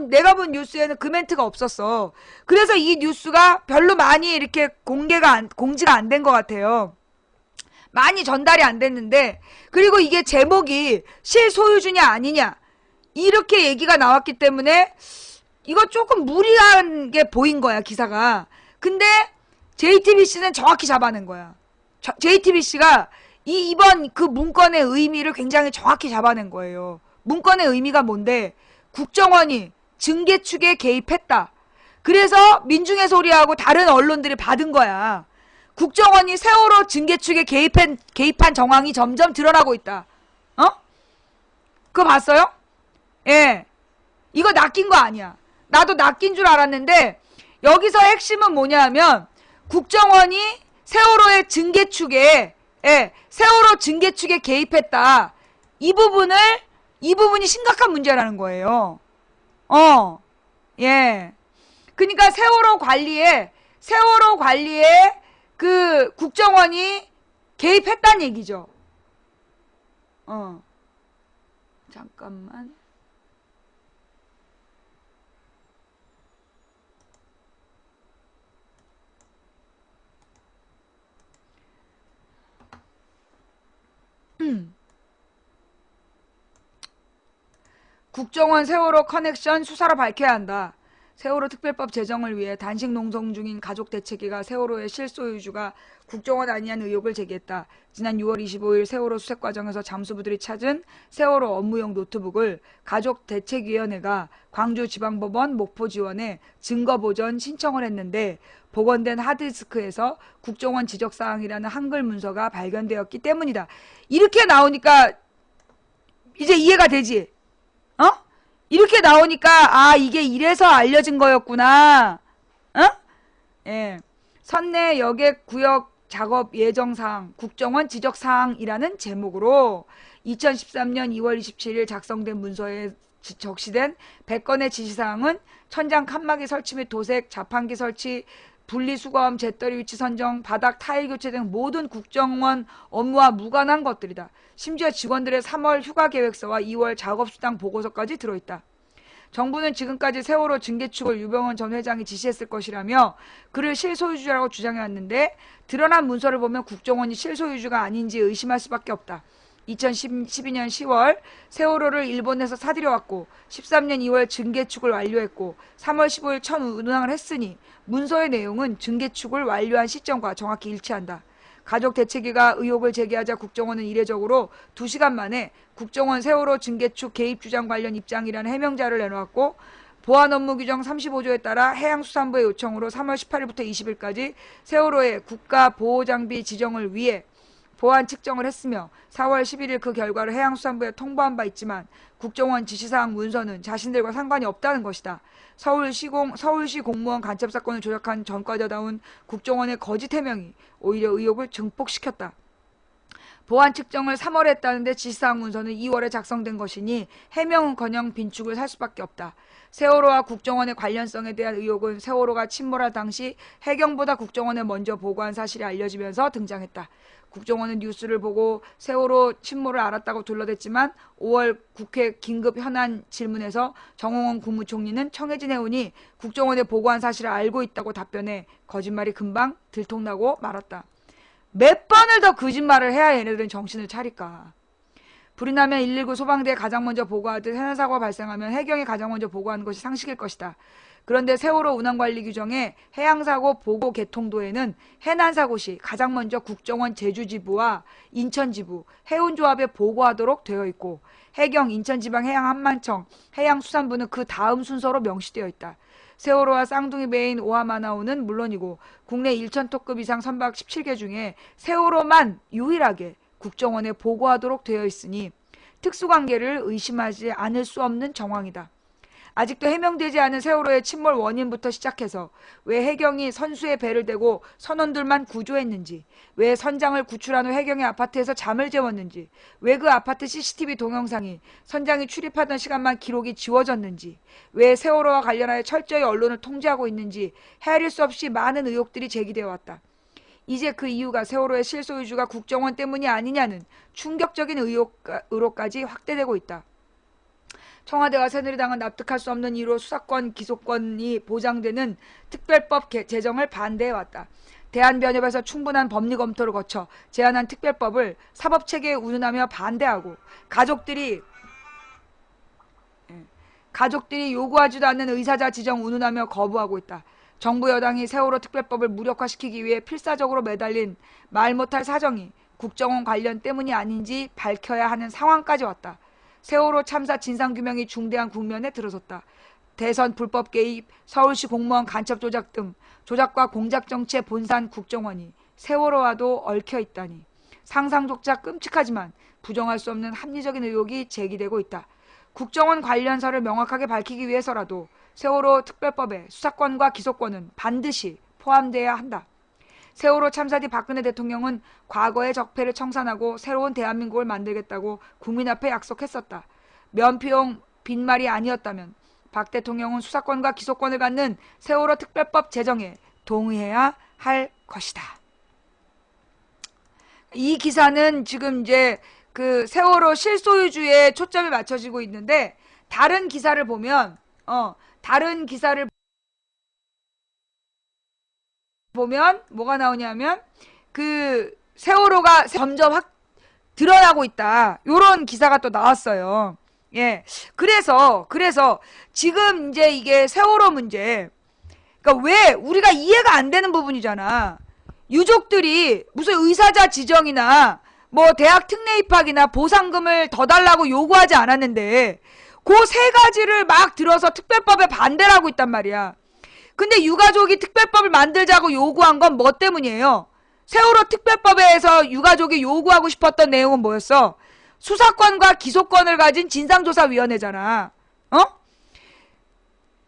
내가 본 뉴스에는 그 멘트가 없었어. 그래서 이 뉴스가 별로 많이 이렇게 공지가 안 된 것 같아요. 많이 전달이 안 됐는데, 그리고 이게 제목이 실소유주냐 아니냐 이렇게 얘기가 나왔기 때문에 이거 조금 무리한 게 보인 거야, 기사가. 근데 JTBC는 정확히 잡아낸 거야. JTBC가 이번 그 문건의 의미를 굉장히 정확히 잡아낸 거예요. 문건의 의미가 뭔데? 국정원이 증개축에 개입했다. 그래서 민중의 소리하고 다른 언론들이 받은 거야. 국정원이 세월호 증개축에 개입한 정황이 점점 드러나고 있다. 그거 봤어요? 예. 이거 낚인 거 아니야. 나도 낚인 줄 알았는데 여기서 핵심은 뭐냐면 국정원이 세월호의 증개축에 세월호 증개축에 개입했다. 이 부분이 심각한 문제라는 거예요. 예. 그러니까 세월호 관리에 그 국정원이 개입했다는 얘기죠. 잠깐만. 국정원 세월호 커넥션 수사로 밝혀야 한다. 세월호 특별법 제정을 위해 단식 농성 중인 가족 대책위가 세월호의 실소유주가 국정원 아니냐는 의혹을 제기했다. 지난 6월 25일 세월호 수색 과정에서 잠수부들이 찾은 세월호 업무용 노트북을 가족 대책위원회가 광주지방법원 목포지원에 증거보전 신청을 했는데 복원된 하드디스크에서 국정원 지적사항이라는 한글 문서가 발견되었기 때문이다. 이렇게 나오니까 이제 이해가 되지? 이렇게 나오니까 이게 이래서 알려진 거였구나. 예. 선내 여객 구역 작업 예정사항 국정원 지적사항이라는 제목으로 2013년 2월 27일 작성된 문서에 적시된 100건의 지시사항은 천장 칸막이 설치 및 도색, 자판기 설치, 분리수거함, 재떨이 위치 선정, 바닥 타일 교체 등 모든 국정원 업무와 무관한 것들이다. 심지어 직원들의 3월 휴가 계획서와 2월 작업수당 보고서까지 들어있다. 정부는 지금까지 세월호 증개축을 유병헌 전 회장이 지시했을 것이라며 그를 실소유주라고 주장해왔는데 드러난 문서를 보면 국정원이 실소유주가 아닌지 의심할 수밖에 없다. 2012년 10월 세월호를 일본에서 사들여왔고 13년 2월 증개축을 완료했고 3월 15일 첫 운항을 했으니 문서의 내용은 증개축을 완료한 시점과 정확히 일치한다. 가족 대책위가 의혹을 제기하자 국정원은 이례적으로 2시간 만에 국정원 세월호 증개축 개입 주장 관련 입장이라는 해명자를 내놓았고 보안업무규정 35조에 따라 해양수산부의 요청으로 3월 18일부터 20일까지 세월호의 국가보호장비 지정을 위해 보안 측정을 했으며 4월 11일 그 결과를 해양수산부에 통보한 바 있지만 국정원 지시사항 문서는 자신들과 상관이 없다는 것이다. 서울시 공무원 간첩 사건을 조작한 전과자다운 국정원의 거짓 해명이 오히려 의혹을 증폭시켰다. 보안 측정을 3월에 했다는데 지시사항 문서는 2월에 작성된 것이니 해명은커녕 빈축을 살 수밖에 없다. 세월호와 국정원의 관련성에 대한 의혹은 세월호가 침몰할 당시 해경보다 국정원에 먼저 보고한 사실이 알려지면서 등장했다. 국정원은 뉴스를 보고 세월호 침몰을 알았다고 둘러댔지만 5월 국회 긴급 현안 질문에서 정홍원 국무총리는 청해진 해운이 국정원에 보고한 사실을 알고 있다고 답변해 거짓말이 금방 들통나고 말았다. 몇 번을 더 거짓말을 해야 얘네들은 정신을 차릴까. 불이 나면 119 소방대에 가장 먼저 보고하듯 해난사고가 발생하면 해경에 가장 먼저 보고하는 것이 상식일 것이다. 그런데 세월호 운항관리 규정에 해양사고 보고 개통도에는 해난사고 시 가장 먼저 국정원 제주지부와 인천지부, 해운조합에 보고하도록 되어 있고 해경, 인천지방해양한만청, 해양수산부는 그 다음 순서로 명시되어 있다. 세월호와 쌍둥이 배인 오하마나오는 물론이고 국내 1,000톤급 이상 선박 17개 중에 세월호만 유일하게 국정원에 보고하도록 되어 있으니 특수관계를 의심하지 않을 수 없는 정황이다. 아직도 해명되지 않은 세월호의 침몰 원인부터 시작해서 왜 해경이 선수의 배를 대고 선원들만 구조했는지, 왜 선장을 구출한 후 해경의 아파트에서 잠을 재웠는지, 왜 그 아파트 CCTV 동영상이 선장이 출입하던 시간만 기록이 지워졌는지, 왜 세월호와 관련하여 철저히 언론을 통제하고 있는지 헤아릴 수 없이 많은 의혹들이 제기되어 왔다. 이제 그 이유가 세월호의 실소유주가 국정원 때문이 아니냐는 충격적인 의혹까지 확대되고 있다. 청와대와 새누리당은 납득할 수 없는 이유로 수사권, 기소권이 보장되는 특별법 제정을 반대해왔다. 대한변협에서 충분한 법리 검토를 거쳐 제안한 특별법을 사법체계에 운운하며 반대하고 가족들이 요구하지도 않는 의사자 지정 운운하며 거부하고 있다. 정부 여당이 세월호 특별법을 무력화시키기 위해 필사적으로 매달린 말 못할 사정이 국정원 관련 때문이 아닌지 밝혀야 하는 상황까지 왔다. 세월호 참사 진상규명이 중대한 국면에 들어섰다. 대선 불법 개입, 서울시 공무원 간첩 조작 등 조작과 공작 정치의 본산 국정원이 세월호와도 얽혀있다니 상상조차 끔찍하지만 부정할 수 없는 합리적인 의혹이 제기되고 있다. 국정원 관련사를 명확하게 밝히기 위해서라도 세월호 특별법에 수사권과 기소권은 반드시 포함돼야 한다. 세월호 참사 뒤 박근혜 대통령은 과거의 적폐를 청산하고 새로운 대한민국을 만들겠다고 국민 앞에 약속했었다. 면피용 빈말이 아니었다면 박 대통령은 수사권과 기소권을 갖는 세월호 특별법 제정에 동의해야 할 것이다. 이 기사는 지금 이제 그 세월호 실소유주에 초점이 맞춰지고 있는데 다른 기사를 보면 뭐가 나오냐면 그 세월호가 점점 드러나고 있다. 요런 기사가 또 나왔어요. 예. 그래서 지금 이제 이게 세월호 문제. 그러니까 왜 우리가 이해가 안 되는 부분이잖아. 유족들이 무슨 의사자 지정이나 뭐 대학 특례 입학이나 보상금을 더 달라고 요구하지 않았는데 그 세 가지를 막 들어서 특별법에 반대를 하고 있단 말이야. 근데 유가족이 특별법을 만들자고 요구한 건 뭐 때문이에요? 세월호 특별법에서 유가족이 요구하고 싶었던 내용은 뭐였어? 수사권과 기소권을 가진 진상조사위원회잖아. 어?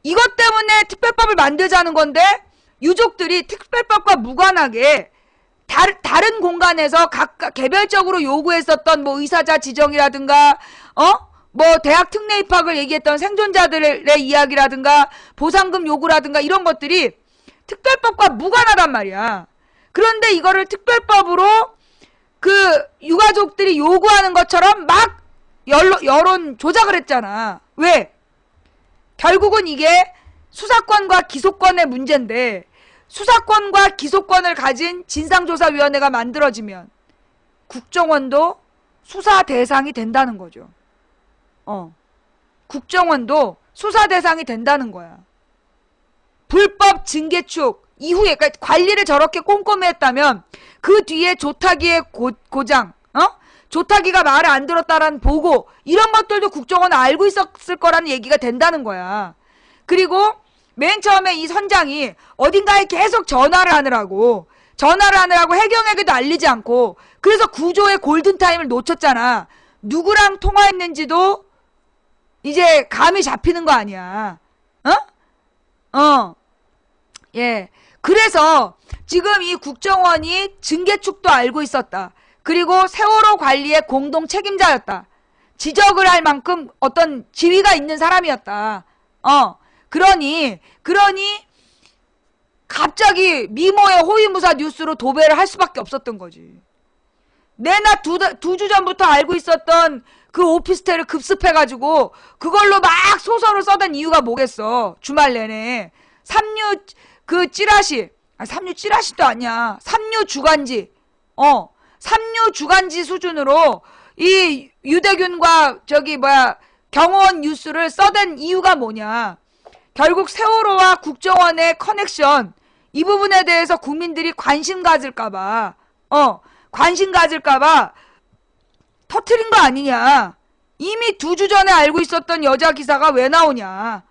이것 때문에 특별법을 만들자는 건데 유족들이 특별법과 무관하게 다른 공간에서 각각 개별적으로 요구했었던 뭐 의사자 지정이라든가 뭐 대학 특례 입학을 얘기했던 생존자들의 이야기라든가 보상금 요구라든가 이런 것들이 특별법과 무관하단 말이야. 그런데 이거를 특별법으로 그 유가족들이 요구하는 것처럼 막 여론 조작을 했잖아. 왜? 결국은 이게 수사권과 기소권의 문제인데 수사권과 기소권을 가진 진상조사위원회가 만들어지면 국정원도 수사 대상이 된다는 거죠. 국정원도 수사 대상이 된다는 거야. 불법 증개축 이후에, 그러니까 관리를 저렇게 꼼꼼히 했다면 그 뒤에 조타기의 고장, 조타기가 말을 안 들었다라는 보고 이런 것들도 국정원은 알고 있었을 거라는 얘기가 된다는 거야. 그리고 맨 처음에 이 선장이 어딘가에 계속 전화를 하느라고 해경에게도 알리지 않고 그래서 구조의 골든타임을 놓쳤잖아. 누구랑 통화했는지도 이제 감이 잡히는 거 아니야. 예. 그래서 지금 이 국정원이 증개축도 알고 있었다. 그리고 세월호 관리의 공동 책임자였다. 지적을 할 만큼 어떤 지위가 있는 사람이었다. 그러니 갑자기 미모의 호위무사 뉴스로 도배를 할 수밖에 없었던 거지. 내나 두 주 전부터 알고 있었던 그 오피스텔을 급습해가지고 그걸로 막 소설을 써댄 이유가 뭐겠어. 주말 내내. 삼류 그 찌라시, 삼류 찌라시도 아니야. 삼류 주간지. 삼류 주간지 수준으로 이 유대균과 경호원 뉴스를 써댄 이유가 뭐냐. 결국 세월호와 국정원의 커넥션, 이 부분에 대해서 국민들이 관심 가질까봐 터트린 거 아니냐. 이미 2주 전에 알고 있었던 여자 기사가 왜 나오냐.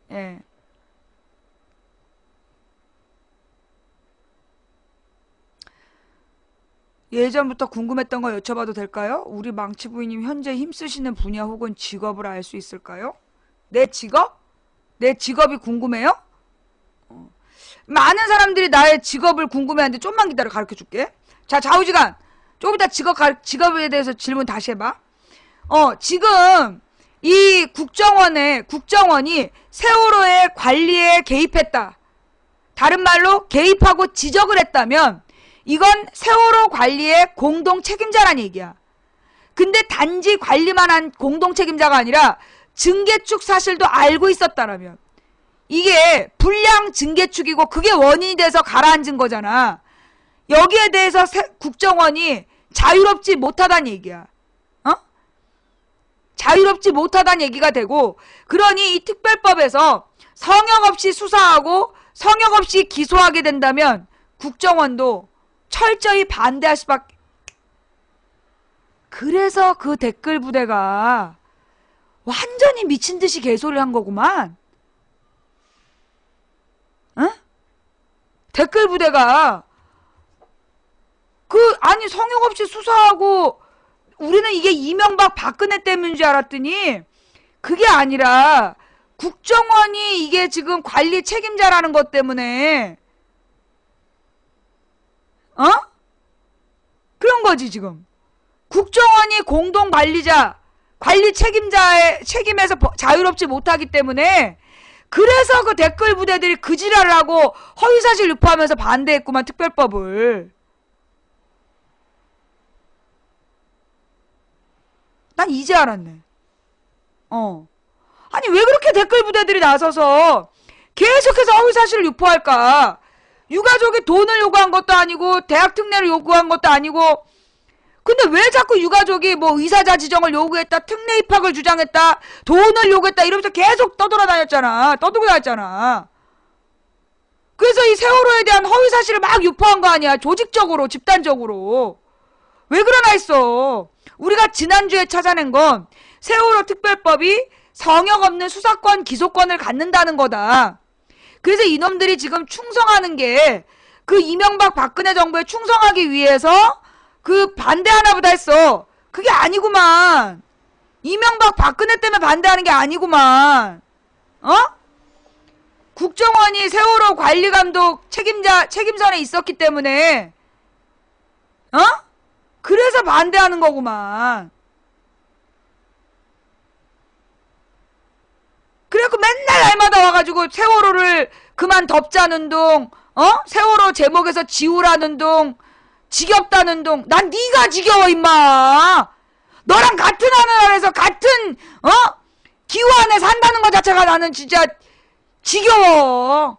예. 예전부터 궁금했던 거 여쭤봐도 될까요? 우리 망치 부인님 현재 힘쓰시는 분야 혹은 직업을 알 수 있을까요? 내 직업? 내 직업이 궁금해요? 많은 사람들이 나의 직업을 궁금해하는데 좀만 기다려, 가르쳐줄게. 자, 좌우지간 조금 이따 직업에 대해서 질문 다시 해봐. 지금 이 국정원이 세월호의 관리에 개입했다. 다른 말로 개입하고 지적을 했다면 이건 세월호 관리의 공동 책임자란 얘기야. 근데 단지 관리만 한 공동 책임자가 아니라 증개축 사실도 알고 있었다라면 이게 불량 증개축이고 그게 원인이 돼서 가라앉은 거잖아. 여기에 대해서 국정원이 자유롭지 못하다는 얘기야. 자유롭지 못하다는 얘기가 되고, 그러니 이 특별법에서 성역 없이 수사하고 성역 없이 기소하게 된다면 국정원도 철저히 반대할 수밖에. 그래서 그 댓글 부대가 완전히 미친 듯이 개소리를 한 거구만. 댓글 부대가 아니 성역 없이 수사하고 우리는 이게 이명박 박근혜 때문인 줄 알았더니 그게 아니라 국정원이 이게 지금 관리 책임자라는 것 때문에 그런 거지. 지금 국정원이 공동 관리자, 관리 책임자의 책임에서 자유롭지 못하기 때문에 그래서 그 댓글 부대들이 그 지랄을 하고 허위사실 유포하면서 반대했구만, 특별법을. 난 이제 알았네. 아니 왜 그렇게 댓글 부대들이 나서서 계속해서 허위사실을 유포할까? 유가족이 돈을 요구한 것도 아니고 대학 특례를 요구한 것도 아니고 근데 왜 자꾸 유가족이 뭐 의사자 지정을 요구했다, 특례 입학을 주장했다, 돈을 요구했다 이러면서 계속 떠들고 다녔잖아. 그래서 이 세월호에 대한 허위 사실을 막 유포한 거 아니야. 조직적으로, 집단적으로. 왜 그러나 했어. 우리가 지난주에 찾아낸 건 세월호 특별법이 성역 없는 수사권, 기소권을 갖는다는 거다. 그래서 이놈들이 지금 충성하는 게 그 이명박 박근혜 정부에 충성하기 위해서 그 반대하나 보다 했어. 그게 아니구만. 이명박 박근혜 때문에 반대하는 게 아니구만. 국정원이 세월호 관리감독 책임선에 있었기 때문에 그래서 반대하는 거구만. 그래갖고 맨날 날마다 와가지고 세월호를 그만 덮자는 둥, 세월호 제목에서 지우라는 둥, 지겹다는 둥. 난 네가 지겨워 임마. 너랑 같은 하늘 아래서 같은 기후 안에 산다는 것 자체가 나는 진짜 지겨워.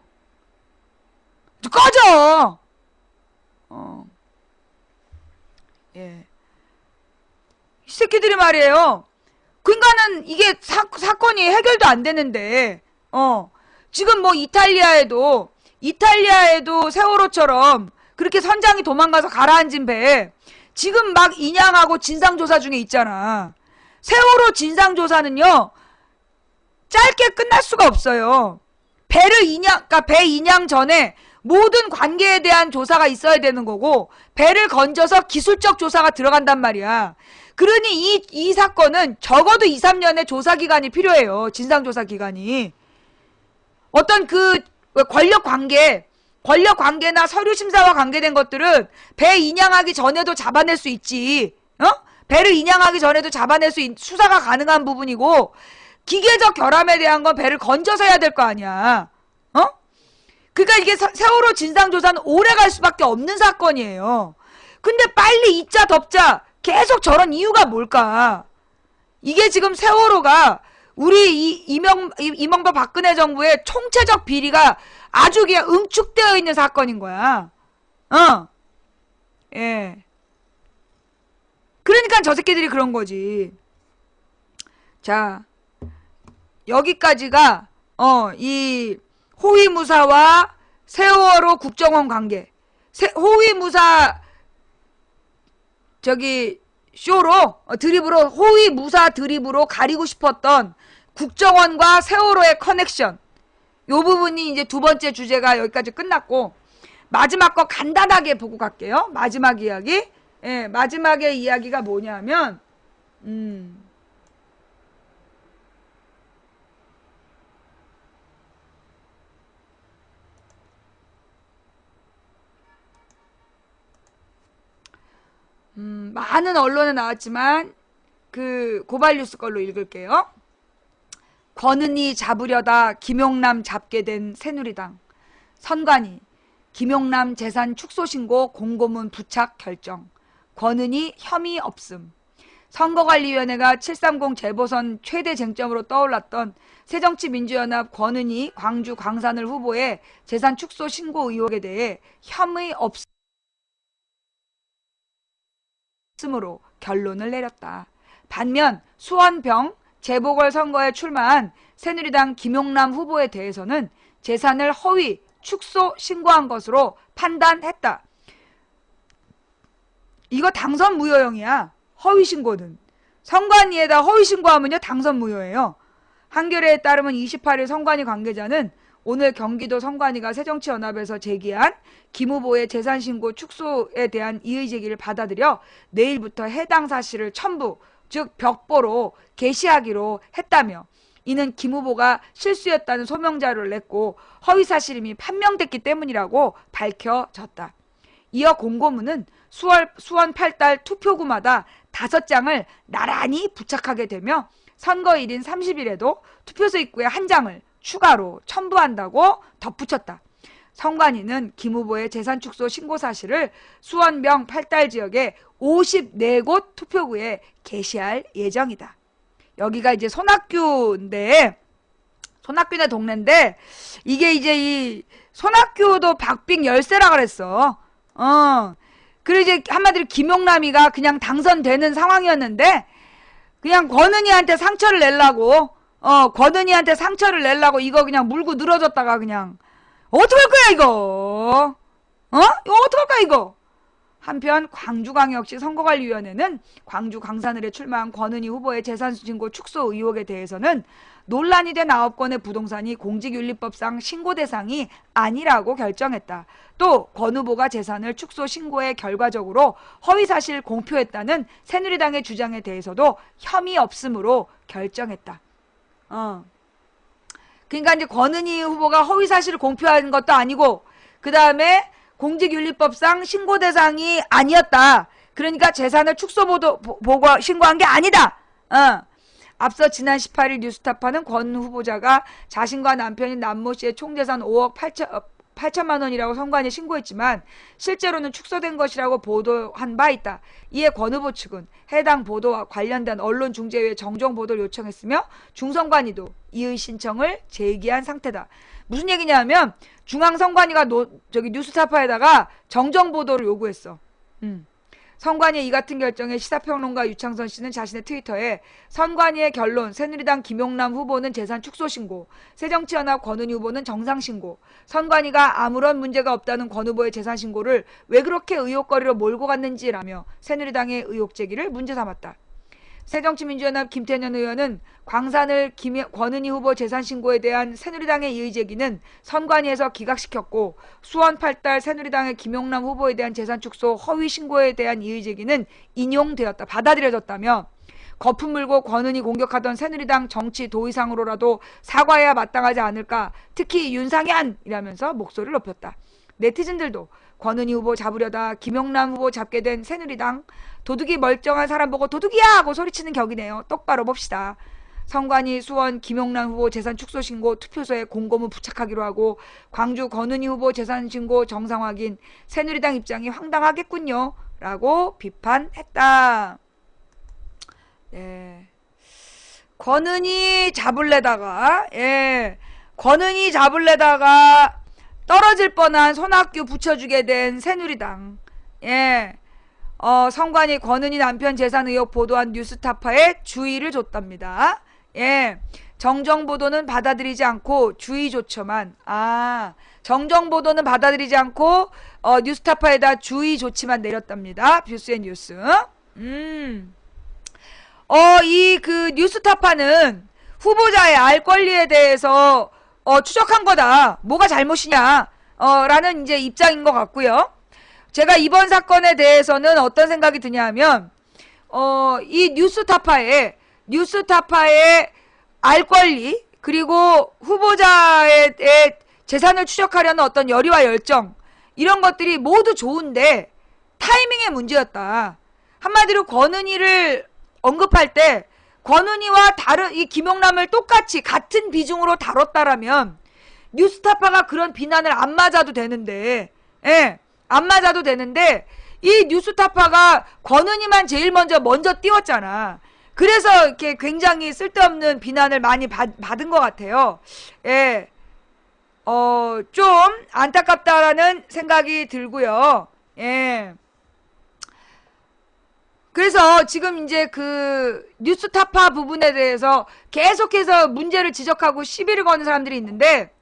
꺼져. 예. 이 새끼들이 말이에요. 그러니까는 이게 사건이 해결도 안 되는데, 지금 뭐 이탈리아에도 세월호처럼 그렇게 선장이 도망가서 가라앉은 배 지금 막 인양하고 진상조사 중에 있잖아. 세월호 진상조사는요, 짧게 끝날 수가 없어요. 그러니까 배 인양 전에 모든 관계에 대한 조사가 있어야 되는 거고, 배를 건져서 기술적 조사가 들어간단 말이야. 그러니 이 사건은 적어도 2, 3년의 조사 기간이 필요해요. 진상조사 기간이. 어떤 그 권력 관계나 서류 심사와 관계된 것들은 배 인양하기 전에도 잡아낼 수 있지. 배를 인양하기 전에도 수사가 가능한 부분이고, 기계적 결함에 대한 건 배를 건져서 해야 될 거 아니야. 그러니까 이게 세월호 진상조사는 오래 갈 수밖에 없는 사건이에요. 근데 빨리 잊자 덮자 계속 저런 이유가 뭘까? 이게 지금 세월호가 우리 이명박 박근혜 정부의 총체적 비리가 아주 그냥 응축되어 있는 사건인 거야. 예. 그러니까 저 새끼들이 그런 거지. 자, 여기까지가 이 호위무사와 세월호 국정원 관계. 호위무사 쇼로 드립으로 호위무사 드립으로 가리고 싶었던 국정원과 세월호의 커넥션. 요 부분이 이제 두 번째 주제가 여기까지 끝났고, 마지막 거 간단하게 보고 갈게요. 마지막 이야기. 예, 마지막의 이야기가 뭐냐면 많은 언론에 나왔지만 그 고발뉴스 걸로 읽을게요. 권은희 잡으려다 김용남 잡게 된 새누리당. 선관위 김용남 재산 축소 신고 공고문 부착 결정. 권은희 혐의 없음. 선거관리위원회가 730 재보선 최대 쟁점으로 떠올랐던 새정치민주연합 권은희 광주 광산을 후보의 재산 축소 신고 의혹에 대해 혐의 없음으로 결론을 내렸다. 반면 수원병 재보궐선거에 출마한 새누리당 김용남 후보에 대해서는 재산을 허위 축소 신고한 것으로 판단했다. 이거 당선 무효형이야. 허위 신고는. 선관위에다 허위 신고하면요 당선 무효예요. 한겨레에 따르면 28일 선관위 관계자는 오늘 경기도 선관위가 새정치연합에서 제기한 김 후보의 재산신고 축소에 대한 이의제기를 받아들여 내일부터 해당 사실을 첨부, 즉 벽보로 게시하기로 했다며, 이는 김 후보가 실수였다는 소명자료를 냈고 허위사실임이 판명됐기 때문이라고 밝혀졌다. 이어 공고문은 수원 8달 투표구마다 5장을 나란히 부착하게 되며 선거일인 30일에도 투표소 입구에 1장을 추가로 첨부한다고 덧붙였다. 선관위는 김 후보의 재산 축소 신고 사실을 수원명 8달 지역의 54곳 투표구에 게시할 예정이다. 여기가 이제 손학규네 동네인데, 이게 이제 이 손학규도 박빙 열세라 그랬어. 그리고 이제 한마디로 김용남이가 그냥 당선되는 상황이었는데 그냥 권은희한테 상처를 내려고 권은희한테 상처를 내려고 이거 그냥 물고 늘어졌다가 그냥 어떡할 거야 이거? 이거 어떡할 거야 이거? 한편 광주광역시 선거관리위원회는 광주 광산을에 출마한 권은희 후보의 재산신고 축소 의혹에 대해서는 논란이 된 9건의 부동산이 공직윤리법상 신고 대상이 아니라고 결정했다. 또 권 후보가 재산을 축소 신고에 결과적으로 허위사실 공표했다는 새누리당의 주장에 대해서도 혐의 없음으로 결정했다. 그러니까 이제 권은희 후보가 허위사실을 공표한 것도 아니고 그 다음에 공직윤리법상 신고 대상이 아니었다. 그러니까 재산을 축소 보고 신고한 게 아니다. 앞서 지난 18일 뉴스타파는 권 후보자가 자신과 남편인 남모 씨의 총재산 5억 8천만 원이라고 선관위에 신고했지만 실제로는 축소된 것이라고 보도한 바 있다. 이에 권 후보 측은 해당 보도와 관련된 언론중재위에 정정 보도를 요청했으며 중선관위도 이의 신청을 제기한 상태다. 무슨 얘기냐면 중앙선관위가 뉴스타파에다가 정정 보도를 요구했어. 선관위의 이 같은 결정에 시사평론가 유창선 씨는 자신의 트위터에 선관위의 결론, 새누리당 김용남 후보는 재산 축소 신고, 새정치연합 권은희 후보는 정상 신고, 선관위가 아무런 문제가 없다는 권 후보의 재산 신고를 왜 그렇게 의혹거리로 몰고 갔는지라며 새누리당의 의혹 제기를 문제 삼았다. 새정치민주연합 김태년 의원은 광산을 권은희 후보 재산 신고에 대한 새누리당의 이의 제기는 선관위에서 기각시켰고 수원 8달 새누리당의 김용남 후보에 대한 재산 축소 허위 신고에 대한 이의 제기는 인용되었다. 받아들여졌다며 거품 물고 권은희 공격하던 새누리당 정치 도의상으로라도 사과해야 마땅하지 않을까. 특히 윤상현이라면서 목소리를 높였다. 네티즌들도 권은희 후보 잡으려다 김용남 후보 잡게 된 새누리당 도둑이 멀쩡한 사람 보고 도둑이야 하고 소리치는 격이네요. 똑바로 봅시다. 선관위 수원 김용남 후보 재산 축소 신고 투표소에 공고문 부착하기로 하고 광주 권은희 후보 재산 신고 정상 확인 새누리당 입장이 황당하겠군요 라고 비판했다. 네. 권은희 잡을래다가 권은희 잡을래다가 떨어질 뻔한 손학규 붙여주게 된 새누리당. 선관위 권은희 남편 재산 의혹 보도한 뉴스타파에 주의를 줬답니다. 정정 보도는 받아들이지 않고 주의 조처만. 정정 보도는 받아들이지 않고 뉴스타파에다 주의 조치만 내렸답니다. 뷰스앤뉴스. 이 그 뉴스타파는 후보자의 알 권리에 대해서 추적한 거다. 뭐가 잘못이냐. 라는 이제 입장인 것 같고요. 제가 이번 사건에 대해서는 어떤 생각이 드냐 하면, 이 뉴스타파의 알 권리, 그리고 후보자의 재산을 추적하려는 어떤 열의와 열정, 이런 것들이 모두 좋은데, 타이밍의 문제였다. 한마디로 권은희를 언급할 때, 권은희와 이 김용남을 똑같이 같은 비중으로 다뤘다라면 뉴스타파가 그런 비난을 안 맞아도 되는데, 안 맞아도 되는데 이 뉴스타파가 권은희만 제일 먼저 띄웠잖아. 그래서 이렇게 굉장히 쓸데없는 비난을 많이 받은 것 같아요. 좀 안타깝다라는 생각이 들고요. 그래서 지금 이제 그 뉴스타파 부분에 대해서 계속해서 문제를 지적하고 시비를 거는 사람들이 있는데,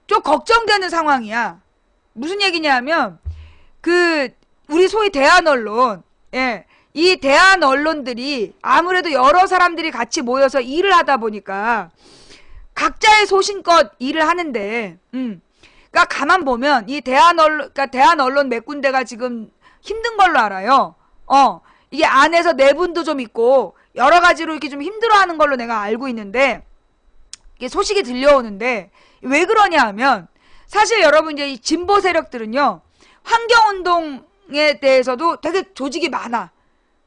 좀 걱정되는 상황이야. 무슨 얘기냐면, 우리 소위 대한 언론, 이 대한 언론들이 아무래도 여러 사람들이 같이 모여서 일을 하다 보니까 각자의 소신껏 일을 하는데, 그러니까 가만 보면 이 대한 언론 몇 군데가 지금 힘든 걸로 알아요. 이게 안에서 내분도 좀 있고 여러 가지로 이렇게 좀 힘들어하는 걸로 내가 알고 있는데, 이게 소식이 들려오는데 왜 그러냐 하면, 사실 여러분 이제 이 진보 세력들은요, 환경운동에 대해서도 되게 조직이 많아.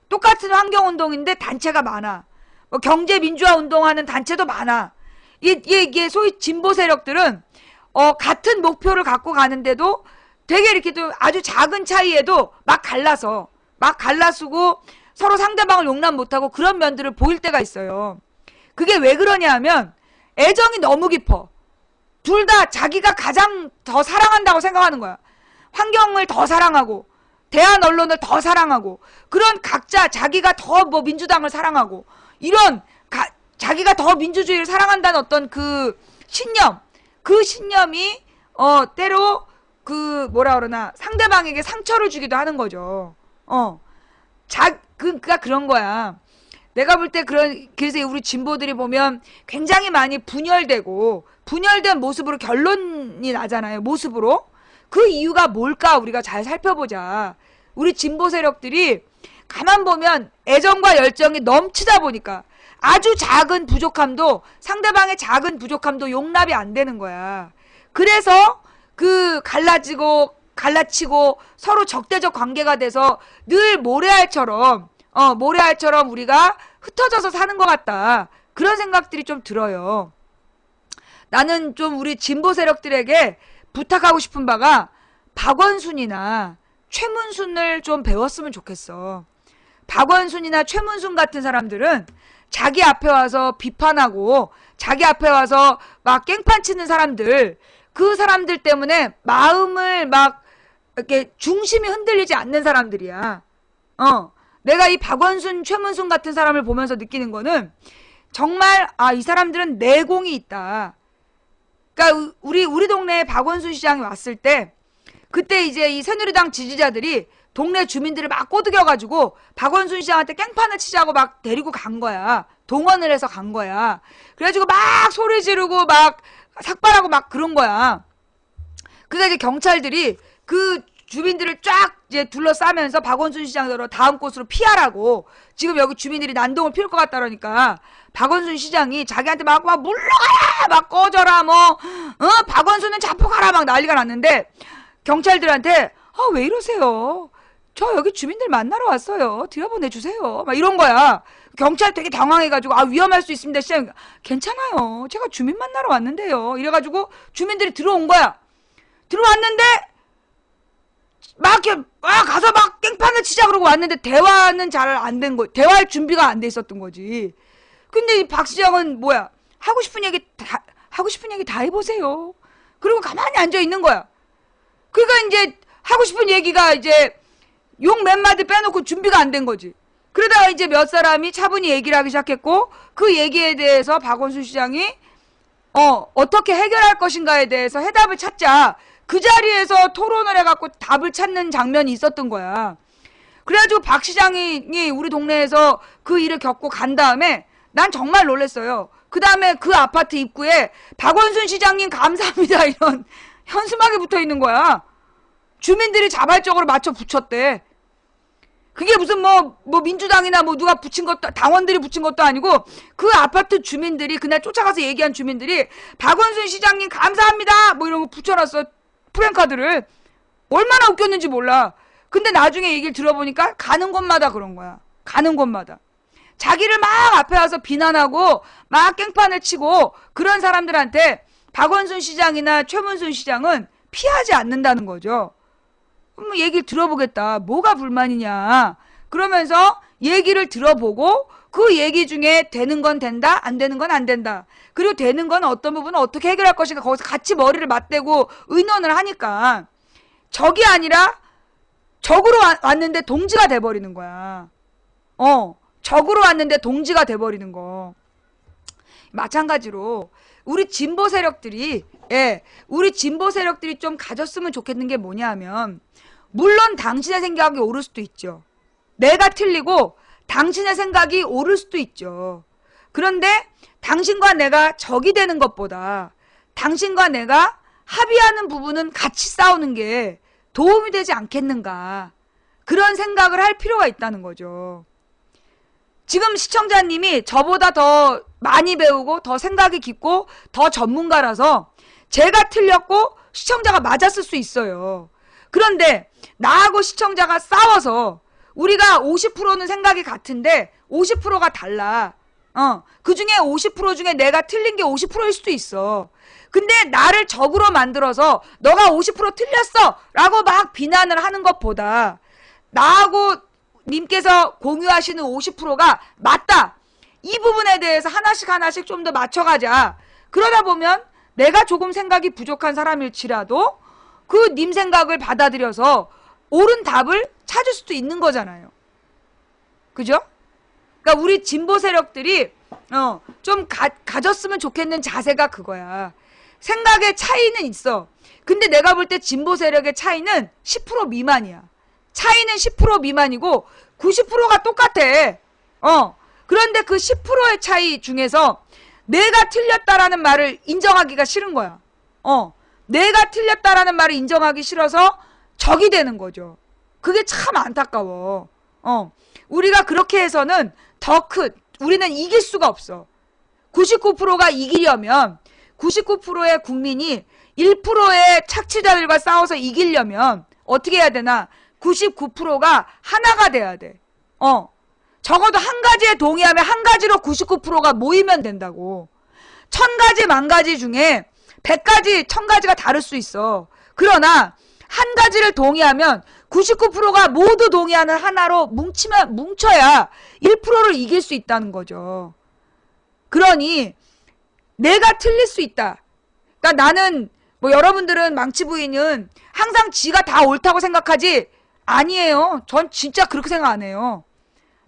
똑같은 환경운동인데 단체가 많아. 뭐 경제민주화 운동하는 단체도 많아. 이게 소위 진보 세력들은 같은 목표를 갖고 가는데도 되게 이렇게 좀 아주 작은 차이에도 막 갈라서고 서로 상대방을 용납 못하고 그런 면들을 보일 때가 있어요. 그게 왜 그러냐 하면 애정이 너무 깊어. 둘 다 자기가 가장 더 사랑한다고 생각하는 거야. 환경을 더 사랑하고 대한 언론을 더 사랑하고 그런 각자 자기가 더 뭐 민주당을 사랑하고 이런 자기가 더 민주주의를 사랑한다는 어떤 그 신념이 때로 그 뭐라 그러나 상대방에게 상처를 주기도 하는 거죠. 그러니까 그런 거야. 내가 볼 때 그래서 우리 진보들이 보면 굉장히 많이 분열된 모습으로 결론이 나잖아요. 모습으로. 그 이유가 뭘까 우리가 잘 살펴보자. 우리 진보 세력들이 가만 보면 애정과 열정이 넘치다 보니까 아주 작은 부족함도 상대방의 작은 부족함도 용납이 안 되는 거야. 그래서 그 갈라치고 서로 적대적 관계가 돼서 늘 모래알처럼 우리가 흩어져서 사는 것 같다. 그런 생각들이 좀 들어요. 나는 좀 우리 진보 세력들에게 부탁하고 싶은 바가 박원순이나 최문순을 좀 배웠으면 좋겠어. 박원순이나 최문순 같은 사람들은 자기 앞에 와서 비판하고 자기 앞에 와서 막 깽판 치는 사람들, 그 사람들 때문에 마음을 막 이렇게 중심이 흔들리지 않는 사람들이야. 내가 이 박원순, 최문순 같은 사람을 보면서 느끼는 거는 정말 이 사람들은 내공이 있다. 그러니까 우리 동네에 박원순 시장이 왔을 때 그때 이제 이 새누리당 지지자들이 동네 주민들을 막 꼬드겨가지고 박원순 시장한테 깽판을 치자고 막 데리고 간 거야. 동원을 해서 간 거야. 그래가지고 막 소리 지르고 막 삭발하고 막 그런 거야. 그러니까 이제 경찰들이 그 주민들을 쫙 이제 둘러싸면서 박원순 시장으로 다음 곳으로 피하라고 지금 여기 주민들이 난동을 피울 것 같다 그러니까 박원순 시장이 자기한테 막 물러가라 막 꺼져라 박원순은 자폭하라 막 난리가 났는데 경찰들한테 왜 이러세요? 저 여기 주민들 만나러 왔어요. 들여보내주세요. 막 이런 거야. 경찰 되게 당황해가지고 위험할 수 있습니다. 시장 괜찮아요. 제가 주민 만나러 왔는데요. 이래가지고 주민들이 들어온 거야. 들어왔는데 막 가서 막 깽판을 치자 그러고 왔는데 대화는 잘 안 된 거. 대화할 준비가 안 돼 있었던 거지. 근데 이 박 시장은 뭐야? 하고 싶은 얘기 다 해보세요. 그리고 가만히 앉아 있는 거야. 그러니까 이제 하고 싶은 얘기가 이제 욕 몇 마디 빼놓고 준비가 안 된 거지. 그러다가 이제 몇 사람이 차분히 얘기를 하기 시작했고 그 얘기에 대해서 박원순 시장이 어떻게 해결할 것인가에 대해서 해답을 찾자. 그 자리에서 토론을 해갖고 답을 찾는 장면이 있었던 거야. 그래가지고 박 시장이 우리 동네에서 그 일을 겪고 간 다음에 난 정말 놀랐어요. 그 다음에 그 아파트 입구에 박원순 시장님 감사합니다 이런 현수막이 붙어 있는 거야. 주민들이 자발적으로 맞춰 붙였대. 그게 무슨 민주당이나 누가 붙인 것도, 당원들이 붙인 것도 아니고, 그 아파트 주민들이, 그날 쫓아가서 얘기한 주민들이, 박원순 시장님 감사합니다! 이런 거 붙여놨어. 프랭카드를. 얼마나 웃겼는지 몰라. 근데 나중에 얘기를 들어보니까, 가는 곳마다 그런 거야. 가는 곳마다. 자기를 막 앞에 와서 비난하고, 막 깽판을 치고, 그런 사람들한테, 박원순 시장이나 최문순 시장은 피하지 않는다는 거죠. 그럼 얘기를 들어보겠다. 뭐가 불만이냐. 그러면서 얘기를 들어보고 그 얘기 중에 되는 건 된다, 안 되는 건 안 된다. 그리고 되는 건 어떤 부분은 어떻게 해결할 것인가 거기서 같이 머리를 맞대고 의논을 하니까 적이 아니라 적으로 왔는데 동지가 돼버리는 거야. 적으로 왔는데 동지가 돼버리는 거. 마찬가지로 우리 진보 세력들이 좀 가졌으면 좋겠는 게 뭐냐 하면 물론 당신의 생각이 옳을 수도 있죠. 내가 틀리고 당신의 생각이 옳을 수도 있죠. 그런데 당신과 내가 적이 되는 것보다 당신과 내가 합의하는 부분은 같이 싸우는 게 도움이 되지 않겠는가. 그런 생각을 할 필요가 있다는 거죠. 지금 시청자님이 저보다 더 많이 배우고 더 생각이 깊고 더 전문가라서 제가 틀렸고 시청자가 맞았을 수 있어요. 그런데 나하고 시청자가 싸워서 우리가 50%는 생각이 같은데 50%가 달라. 그 중에 50% 중에 내가 틀린 게 50%일 수도 있어. 근데 나를 적으로 만들어서 너가 50% 틀렸어! 라고 막 비난을 하는 것보다 나하고 님께서 공유하시는 50%가 맞다! 이 부분에 대해서 하나씩 좀 더 맞춰가자. 그러다 보면 내가 조금 생각이 부족한 사람일지라도 그 님 생각을 받아들여서 옳은 답을 찾을 수도 있는 거잖아요. 그죠? 그러니까 우리 진보 세력들이 좀 가졌으면 좋겠는 자세가 그거야. 생각의 차이는 있어. 근데 내가 볼 때 진보 세력의 차이는 10% 미만이야. 차이는 10% 미만이고 90%가 똑같아. 그런데 그 10%의 차이 중에서 내가 틀렸다라는 말을 인정하기가 싫은 거야. 내가 틀렸다라는 말을 인정하기 싫어서 적이 되는 거죠. 그게 참 안타까워. 우리가 그렇게 해서는 우리는 이길 수가 없어. 99%가 이기려면 99%의 국민이 1%의 착취자들과 싸워서 이기려면 어떻게 해야 되나? 99%가 하나가 돼야 돼. 적어도 한 가지에 동의하면 한 가지로 99%가 모이면 된다고. 1000가지, 10,000가지 중에 100가지, 1000가지가 다를 수 있어. 그러나 한 가지를 동의하면 99%가 모두 동의하는 하나로 뭉쳐야 1%를 이길 수 있다는 거죠. 그러니 내가 틀릴 수 있다. 그러니까 나는 여러분들은 망치 부인은 항상 지가 다 옳다고 생각하지? 아니에요. 전 진짜 그렇게 생각 안 해요.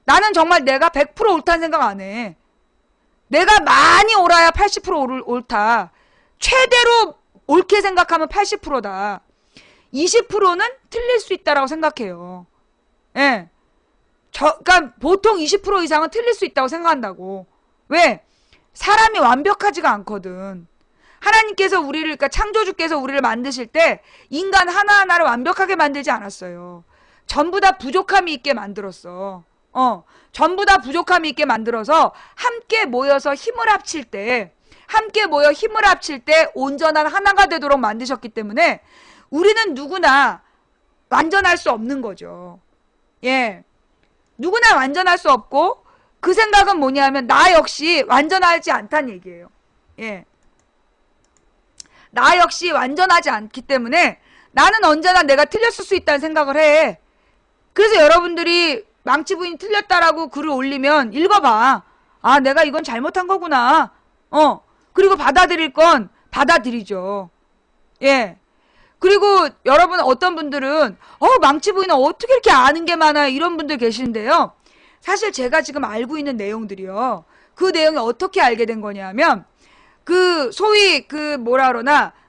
나는 정말 내가 100% 옳다는 생각 안 해. 내가 많이 옳아야 80% 옳다. 최대로 옳게 생각하면 80%다. 20%는 틀릴 수 있다라고 생각해요. 예. 그러니까 보통 20% 이상은 틀릴 수 있다고 생각한다고. 왜? 사람이 완벽하지가 않거든. 하나님께서 그러니까 창조주께서 우리를 만드실 때 인간 하나하나를 완벽하게 만들지 않았어요. 전부 다 부족함이 있게 만들었어. 전부 다 부족함이 있게 만들어서 함께 모여서 힘을 합칠 때 온전한 하나가 되도록 만드셨기 때문에 우리는 누구나 완전할 수 없는 거죠. 예. 누구나 완전할 수 없고 그 생각은 뭐냐면 나 역시 완전하지 않다는 얘기예요. 예. 나 역시 완전하지 않기 때문에 나는 언제나 내가 틀렸을 수 있다는 생각을 해. 그래서 여러분들이 망치 부인이 틀렸다라고 글을 올리면 읽어봐. 아, 내가 이건 잘못한 거구나. 그리고 받아들일 건 받아들이죠. 예. 그리고 여러분 어떤 분들은 망치 부인은 어떻게 이렇게 아는 게 많아요. 이런 분들 계시는데요. 사실 제가 지금 알고 있는 내용들이요. 그 내용이 어떻게 알게 된 거냐면 소위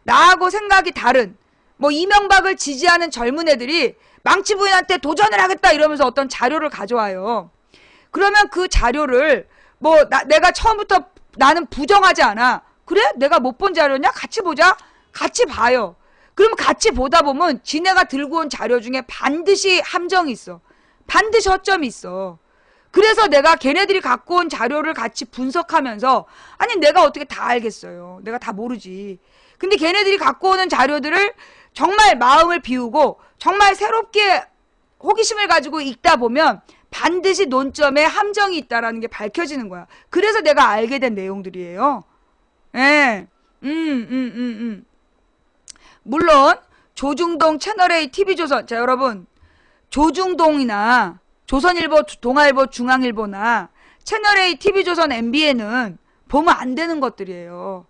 나하고 생각이 다른 이명박을 지지하는 젊은 애들이 망치 부인한테 도전을 하겠다 이러면서 어떤 자료를 가져와요. 그러면 그 자료를 내가 처음부터 나는 부정하지 않아. 그래? 내가 못 본 자료냐? 같이 보자. 같이 봐요. 그럼 같이 보다 보면 지네가 들고 온 자료 중에 반드시 함정이 있어. 반드시 허점이 있어. 그래서 내가 걔네들이 갖고 온 자료를 같이 분석하면서 아니 내가 어떻게 다 알겠어요. 내가 다 모르지. 근데 걔네들이 갖고 오는 자료들을 정말 마음을 비우고 정말 새롭게 호기심을 가지고 읽다 보면 반드시 논점에 함정이 있다라는 게 밝혀지는 거야. 그래서 내가 알게 된 내용들이에요. 예. 물론 조중동 채널A TV조선 자 여러분 조중동이나 조선일보, 동아일보, 중앙일보나 채널A TV조선 MBN은 보면 안 되는 것들이에요.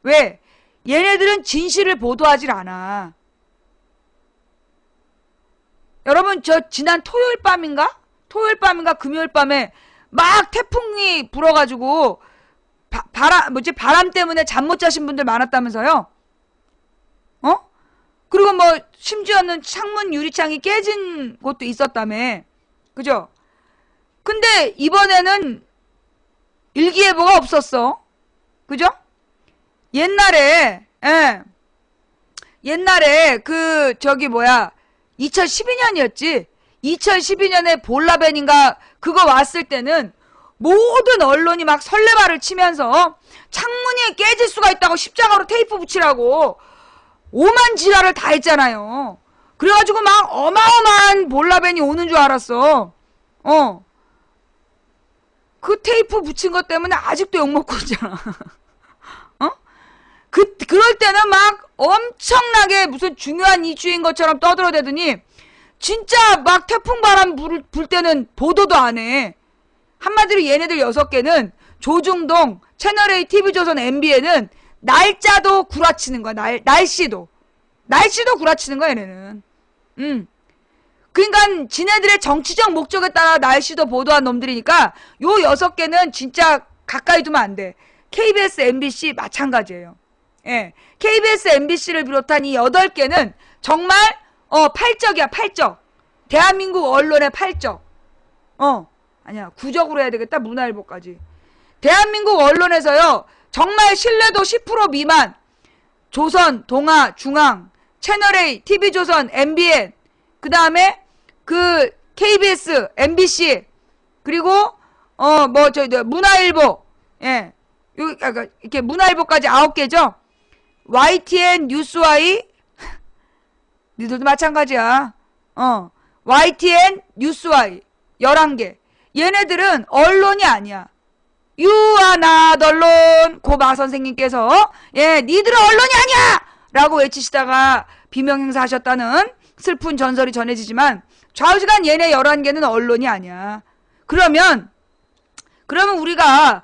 왜? 얘네들은 진실을 보도하질 않아. 여러분 저 지난 토요일 밤인가 금요일 밤에 막 태풍이 불어가지고 바람 때문에 잠 못 자신 분들 많았다면서요? 그리고 심지어는 창문 유리창이 깨진 곳도 있었다며. 그죠? 근데 이번에는 일기예보가 없었어. 그죠? 옛날에 2012년이었지. 2012년에 볼라벤인가 그거 왔을 때는 모든 언론이 막 설레발을 치면서 창문이 깨질 수가 있다고 십자가로 테이프 붙이라고 오만 지랄을 다 했잖아요. 그래가지고 막 어마어마한 볼라벤이 오는 줄 알았어. 그 테이프 붙인 것 때문에 아직도 욕먹고 있잖아. 그럴 때는 막 엄청나게 무슨 중요한 이슈인 것처럼 떠들어대더니 진짜 막 태풍 바람 불 때는 보도도 안 해. 한마디로 얘네들 6개는 조중동, 채널A, TV조선, MBN은 날짜도 구라치는 거야. 날씨도 구라치는 거야, 얘네는. 그러니까 지네들의 정치적 목적에 따라 날씨도 보도한 놈들이니까 요 6개는 진짜 가까이 두면 안 돼. KBS, MBC 마찬가지예요. 예. KBS, MBC를 비롯한 이 8개는 정말 팔적이야, 팔적. 대한민국 언론의 팔적. 아니야. 구적으로 해야 되겠다. 문화일보까지. 대한민국 언론에서요. 정말 신뢰도 10% 미만. 조선, 동아, 중앙, 채널A, TV조선, MBN, 그 다음에 그 KBS, MBC, 그리고 문화일보, 예, 이렇게 문화일보까지 9개죠. YTN, 뉴스와이, 니들도 마찬가지야. YTN, 뉴스와이 11개. 얘네들은 언론이 아니야. 유아나 언론 고마 선생님께서 니들은 언론이 아니야! 라고 외치시다가 비명행사 하셨다는 슬픈 전설이 전해지지만 좌우지간 얘네 11개는 언론이 아니야. 그러면 우리가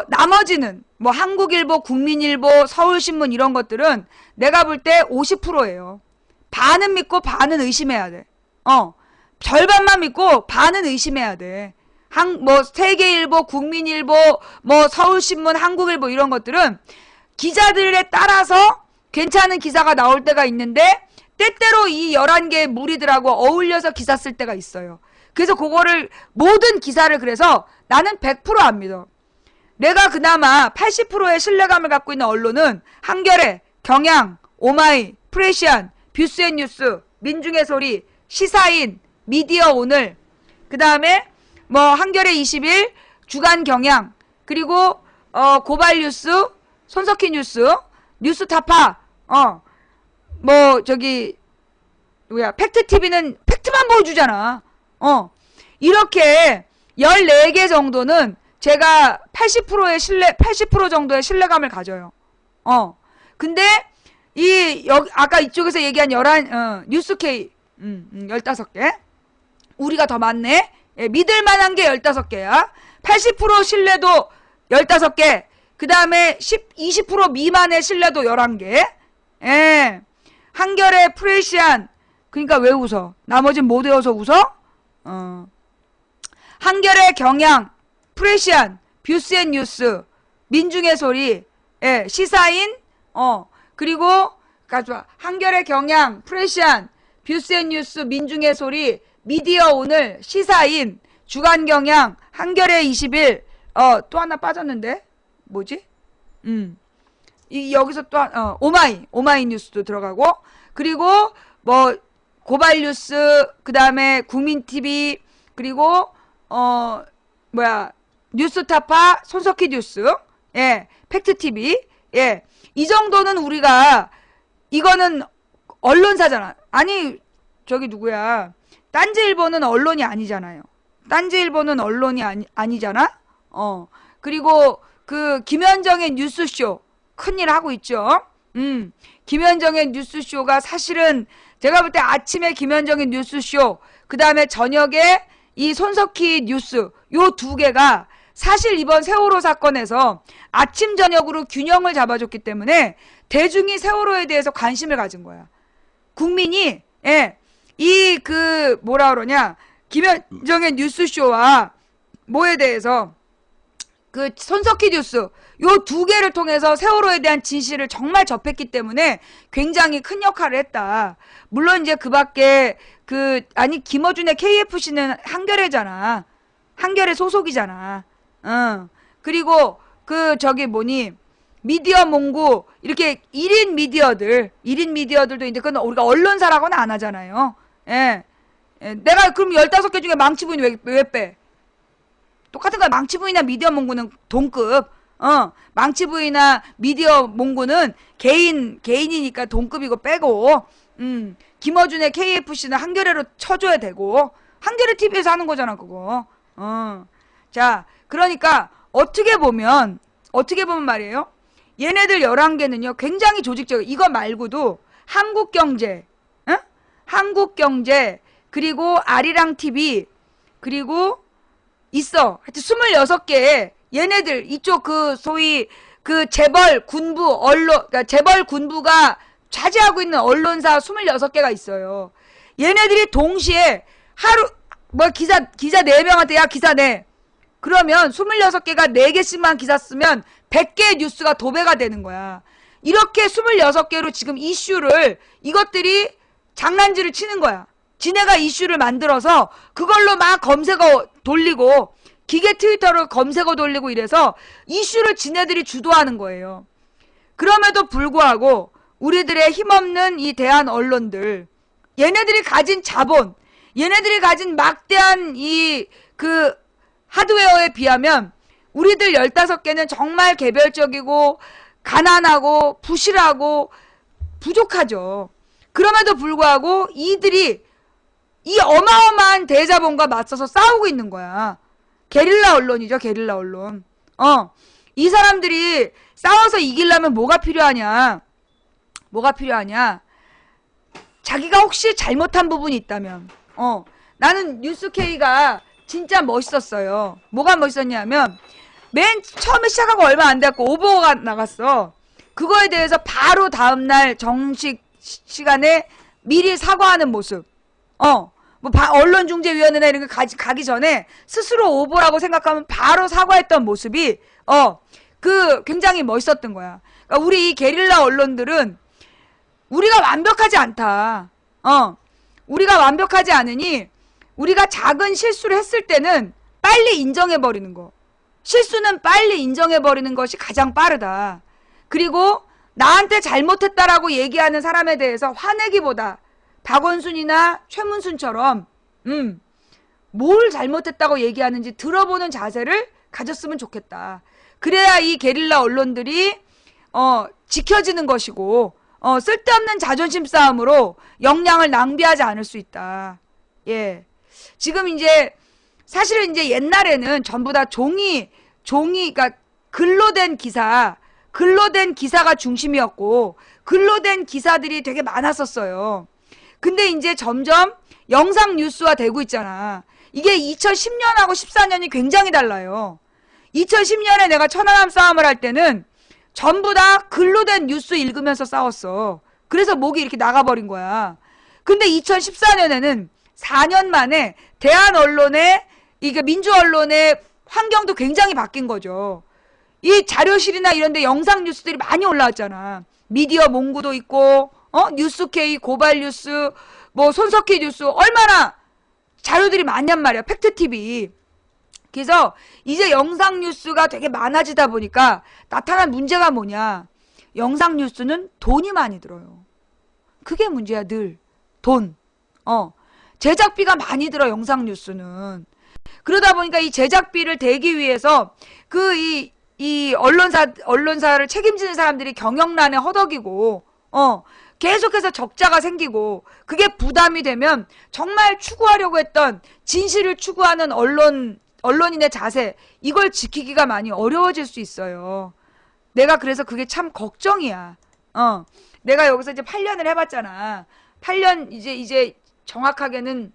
나머지는 뭐 한국일보, 국민일보, 서울신문 이런 것들은 내가 볼 때 50%예요. 반은 믿고 반은 의심해야 돼. 절반만 믿고 반은 의심해야 돼. 세계일보, 국민일보, 서울신문, 한국일보 이런 것들은 기자들에 따라서 괜찮은 기사가 나올 때가 있는데 때때로 이 11개의 무리들하고 어울려서 기사 쓸 때가 있어요. 그래서 그거를 모든 기사를 그래서 나는 100% 안 믿어. 내가 그나마 80%의 신뢰감을 갖고 있는 언론은 한겨레, 경향, 오마이, 프레시안, 뷰스앤뉴스, 민중의 소리, 시사인, 미디어 오늘, 그 다음에 한겨레 21, 주간 경향, 그리고 고발뉴스, 손석희 뉴스, 뉴스타파, 팩트TV는 팩트만 보여주잖아. 이렇게 14개 정도는 제가 80% 정도의 신뢰감을 가져요. 근데 아까 이쪽에서 얘기한 뉴스K, 15개. 우리가 더 많네. 예, 믿을 만한 게 15개야. 80% 신뢰도 15개. 그 다음에 20% 미만의 신뢰도 11개. 예. 한겨레, 프레시안. 그러니까 왜 웃어? 나머진 못 외워서 웃어? 한겨레, 경향, 프레시안, 뷰스앤뉴스, 민중의 소리, 예, 시사인, 그리고 가져와. 한겨레, 경향, 프레시안, 뷰스앤뉴스, 민중의 소리, 미디어 오늘, 시사인, 주간 경향, 한겨레 21, 또 하나 빠졌는데? 뭐지? 여기서 또 오마이 뉴스도 들어가고, 그리고 고발 뉴스, 그 다음에 국민TV, 그리고 뉴스타파, 손석희 뉴스, 예, 팩트TV, 예, 이 정도는 우리가 이거는 언론사잖아. 아니 누구야? 딴지일보는 언론이 아니잖아요. 딴지일보는 언론이 아니잖아. 그리고 그 김현정의 뉴스쇼 큰일 하고 있죠. 김현정의 뉴스쇼가 사실은 제가 볼 때 아침에 김현정의 뉴스쇼, 그 다음에 저녁에 이 손석희 뉴스, 요 2개가 사실 이번 세월호 사건에서 아침 저녁으로 균형을 잡아줬기 때문에 대중이 세월호에 대해서 관심을 가진 거야. 국민이 김현정의 뉴스쇼와 뭐에 대해서 그 손석희 뉴스 요 2개를 통해서 세월호에 대한 진실을 정말 접했기 때문에 굉장히 큰 역할을 했다. 물론 이제 그 밖에 김어준의 KFC는 한겨레잖아. 한겨레 소속이잖아. 그리고 미디어 몽구 이렇게 1인 미디어들도 있는데 그건 우리가 언론사라고는 안 하잖아요. 예. 내가 그럼 15개 중에 망치부인 왜 빼? 똑같은 거야. 망치부인이나 미디어 몽구는 동급. 망치부인이나 미디어 몽구는 개인이니까 동급이고 빼고, 김어준의 KFC는 한겨레로 쳐줘야 되고, 한겨레 TV에서 하는 거잖아, 그거. 자, 그러니까, 어떻게 보면 말이에요. 얘네들 11개는요, 굉장히 조직적이에요. 이거 말고도, 한국경제, 한국경제, 그리고 아리랑 TV, 그리고 있어. 하여튼 26개 얘네들 이쪽 그 소위 그 재벌 군부 언론, 그러니까 재벌 군부가 차지하고 있는 언론사 26개가 있어요. 얘네들이 동시에 하루 뭐 기자 4명한테 야 기사 내. 그러면 26개가 4개씩만 기사 쓰면 100개의 뉴스가 도배가 되는 거야. 이렇게 26개로 지금 이슈를 이것들이 장난질을 치는 거야. 지네가 이슈를 만들어서 그걸로 막 검색어 돌리고 기계 트위터로 검색어 돌리고 이래서 이슈를 지네들이 주도하는 거예요. 그럼에도 불구하고 우리들의 힘없는 이 대한 언론들, 얘네들이 가진 자본, 얘네들이 가진 막대한 이 그 하드웨어에 비하면 우리들 15개는 정말 개별적이고 가난하고 부실하고 부족하죠. 그럼에도 불구하고 이들이 이 어마어마한 대자본과 맞서서 싸우고 있는 거야. 게릴라 언론이죠, 게릴라 언론. 이 사람들이 싸워서 이기려면 뭐가 필요하냐? 뭐가 필요하냐? 자기가 혹시 잘못한 부분이 있다면, 나는 뉴스K가 진짜 멋있었어요. 뭐가 멋있었냐면, 맨 처음에 시작하고 얼마 안 돼갖고 오버가 나갔어. 그거에 대해서 바로 다음날 정식 시간에 미리 사과하는 모습. 언론중재위원회나 이런 거 가기 전에 스스로 오보라고 생각하면 바로 사과했던 모습이, 굉장히 멋있었던 거야. 그러니까 우리 이 게릴라 언론들은 우리가 완벽하지 않다. 우리가 완벽하지 않으니 우리가 작은 실수를 했을 때는 빨리 인정해버리는 거. 실수는 빨리 인정해버리는 것이 가장 빠르다. 그리고 나한테 잘못했다라고 얘기하는 사람에 대해서 화내기보다 박원순이나 최문순처럼 뭘 잘못했다고 얘기하는지 들어보는 자세를 가졌으면 좋겠다. 그래야 이 게릴라 언론들이 지켜지는 것이고 쓸데없는 자존심 싸움으로 역량을 낭비하지 않을 수 있다. 예. 지금 이제 사실은 이제 옛날에는 전부 다 그러니까 글로 된 기사가 중심이었고 글로 된 기사들이 되게 많았었어요. 근데 이제 점점 영상 뉴스화 되고 있잖아. 이게 2010년하고 14년이 굉장히 달라요. 2010년에 내가 천안함 싸움을 할 때는 전부 다 글로 된 뉴스 읽으면서 싸웠어. 그래서 목이 이렇게 나가버린 거야. 근데 2014년에는 4년 만에 대한 언론의 이게 민주 언론의 환경도 굉장히 바뀐 거죠. 이 자료실이나 이런 데 영상 뉴스들이 많이 올라왔잖아. 미디어 몽구도 있고 뉴스K, 고발뉴스, 뭐 손석희 뉴스 얼마나 자료들이 많냔 말이야. 팩트TV. 그래서 이제 영상 뉴스가 되게 많아지다 보니까 나타난 문제가 뭐냐. 영상 뉴스는 돈이 많이 들어요. 그게 문제야, 늘. 돈. 제작비가 많이 들어, 영상 뉴스는. 그러다 보니까 이 제작비를 대기 위해서 이 언론사를 책임지는 사람들이 경영난에 허덕이고, 계속해서 적자가 생기고, 그게 부담이 되면 정말 추구하려고 했던 진실을 추구하는 언론인의 자세, 이걸 지키기가 많이 어려워질 수 있어요. 내가 그래서 그게 참 걱정이야. 내가 여기서 이제 8년을 해봤잖아. 8년, 이제 정확하게는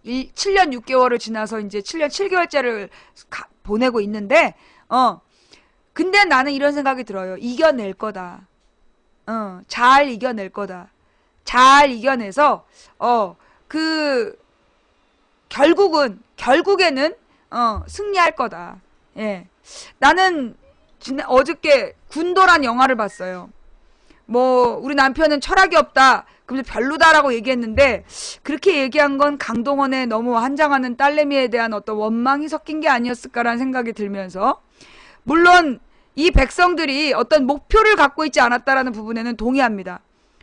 7년 6개월을 지나서 이제 7년 7개월째를 보내고 있는데, 근데 나는 이런 생각이 들어요. 이겨낼 거다. 잘 이겨낼 거다. 잘 이겨내서, 결국에는, 승리할 거다. 예. 나는, 어저께 군도란 영화를 봤어요. 우리 남편은 철학이 없다. 그럼 별로다라고 얘기했는데, 그렇게 얘기한 건 강동원의 너무 환장하는 딸내미에 대한 어떤 원망이 섞인 게 아니었을까라는 생각이 들면서, 물론, 이 백성들이 어떤 목표를 갖고 있지 않았다라는 부분에는 동의합니다.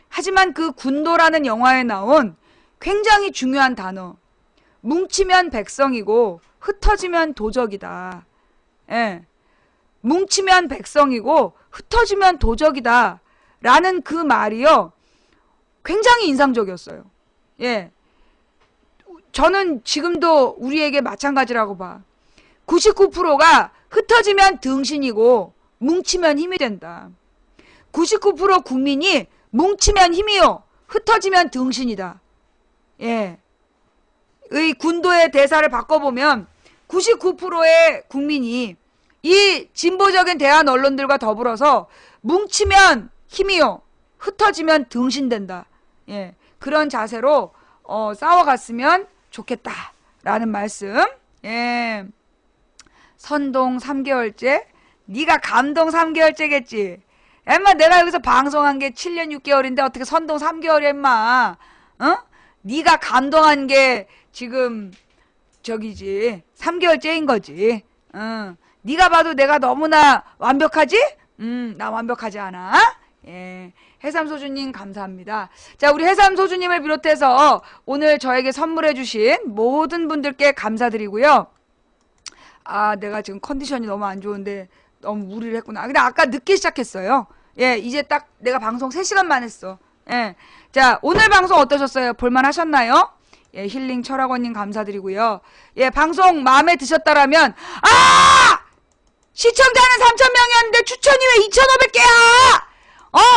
하지만 그 군도라는 영화에 나온 굉장히 중요한 단어, 뭉치면 백성이고 흩어지면 도적이다. 예. 뭉치면 백성이고 흩어지면 도적이다. 라는 그 말이요. 굉장히 인상적이었어요. 예. 저는 지금도 우리에게 마찬가지라고 봐. 99%가 흩어지면 등신이고 뭉치면 힘이 된다. 99% 국민이 뭉치면 힘이요. 흩어지면 등신이다. 예. 의 군도의 대사를 바꿔보면 99%의 국민이 이 진보적인 대한 언론들과 더불어서 뭉치면 힘이요, 흩어지면 등신된다. 예, 그런 자세로 싸워갔으면 좋겠다라는 말씀. 예, 선동 3개월째, 네가 감동 3개월째겠지. 엠마 내가 여기서 방송한 게 7년 6개월인데 어떻게 선동 3개월이야 엠마. 어? 네가 감동한 게 지금 저기지 3개월째인 거지. 네가 봐도 내가 너무나 완벽하지? 나 완벽하지 않아? 예, 해삼소주님 감사합니다. 자, 우리 해삼소주님을 비롯해서 오늘 저에게 선물해 주신 모든 분들께 감사드리고요. 아, 내가 지금 컨디션이 너무 안 좋은데 너무 무리를 했구나. 근데 아까 늦게 시작했어요. 예, 이제 딱 내가 방송 3시간만 했어. 예. 자, 오늘 방송 어떠셨어요? 볼만 하셨나요? 예, 힐링 철학원님 감사드리고요. 예, 방송 마음에 드셨다라면, 시청자는 3,000명이었는데 추천이 왜 2,500개야?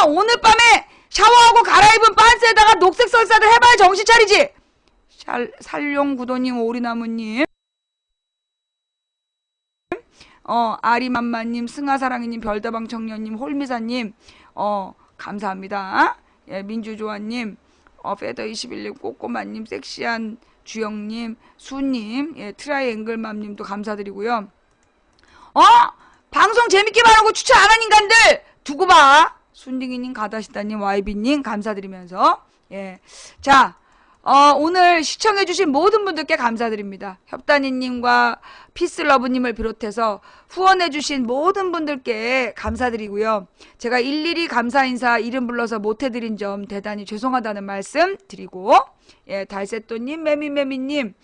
오늘 밤에 샤워하고 갈아입은 빤스에다가 녹색 설사들 해봐야 정신 차리지? 살용구도님, 오리나무님, 아리맘마님, 승하사랑이님, 별다방 청년님, 홀미사님, 감사합니다. 예, 민주조아님, 페더21님, 꼬꼬마님, 섹시한 주영님, 수님, 예, 트라이앵글맘님도 감사드리고요. 방송 재밌게 봐놓고 추천 안 한 인간들 두고 봐. 순딩이님, 가다시다님, YB님 감사드리면서, 예, 자, 오늘 시청해주신 모든 분들께 감사드립니다. 협단이님과 피스러브님을 비롯해서 후원해주신 모든 분들께 감사드리고요. 제가 일일이 감사 인사 이름 불러서 못해드린 점 대단히 죄송하다는 말씀 드리고, 예, 달새또님, 매미매미님,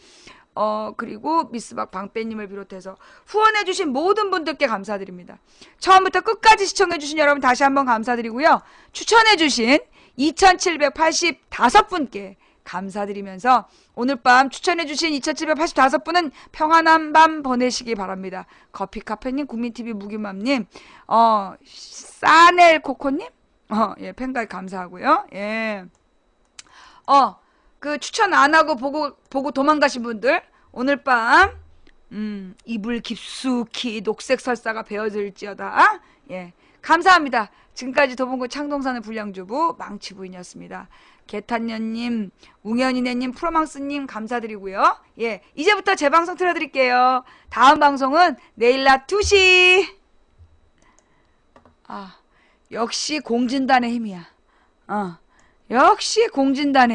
그리고 미스박 방빼님을 비롯해서 후원해주신 모든 분들께 감사드립니다. 처음부터 끝까지 시청해주신 여러분 다시 한번 감사드리고요. 추천해주신 2,785분께 감사드리면서 오늘 밤 추천해주신 2,785분은 평안한 밤 보내시기 바랍니다. 커피 카페님, 국민TV 무기맘님, 사넬코코님, 예, 팬가입 감사하고요. 예. 그 추천 안 하고 보고 도망가신 분들, 오늘 밤, 이불 깊숙이 녹색 설사가 베어질지어다. 예. 감사합니다. 지금까지 도봉구 창동산의 불량주부 망치부인이었습니다. 개탄년님, 웅현이네님, 프로망스님 감사드리고요. 예, 이제부터 제 방송 틀어드릴게요. 다음 방송은 내일 낮 2시. 역시 공진단의 힘이야. 역시 공진단의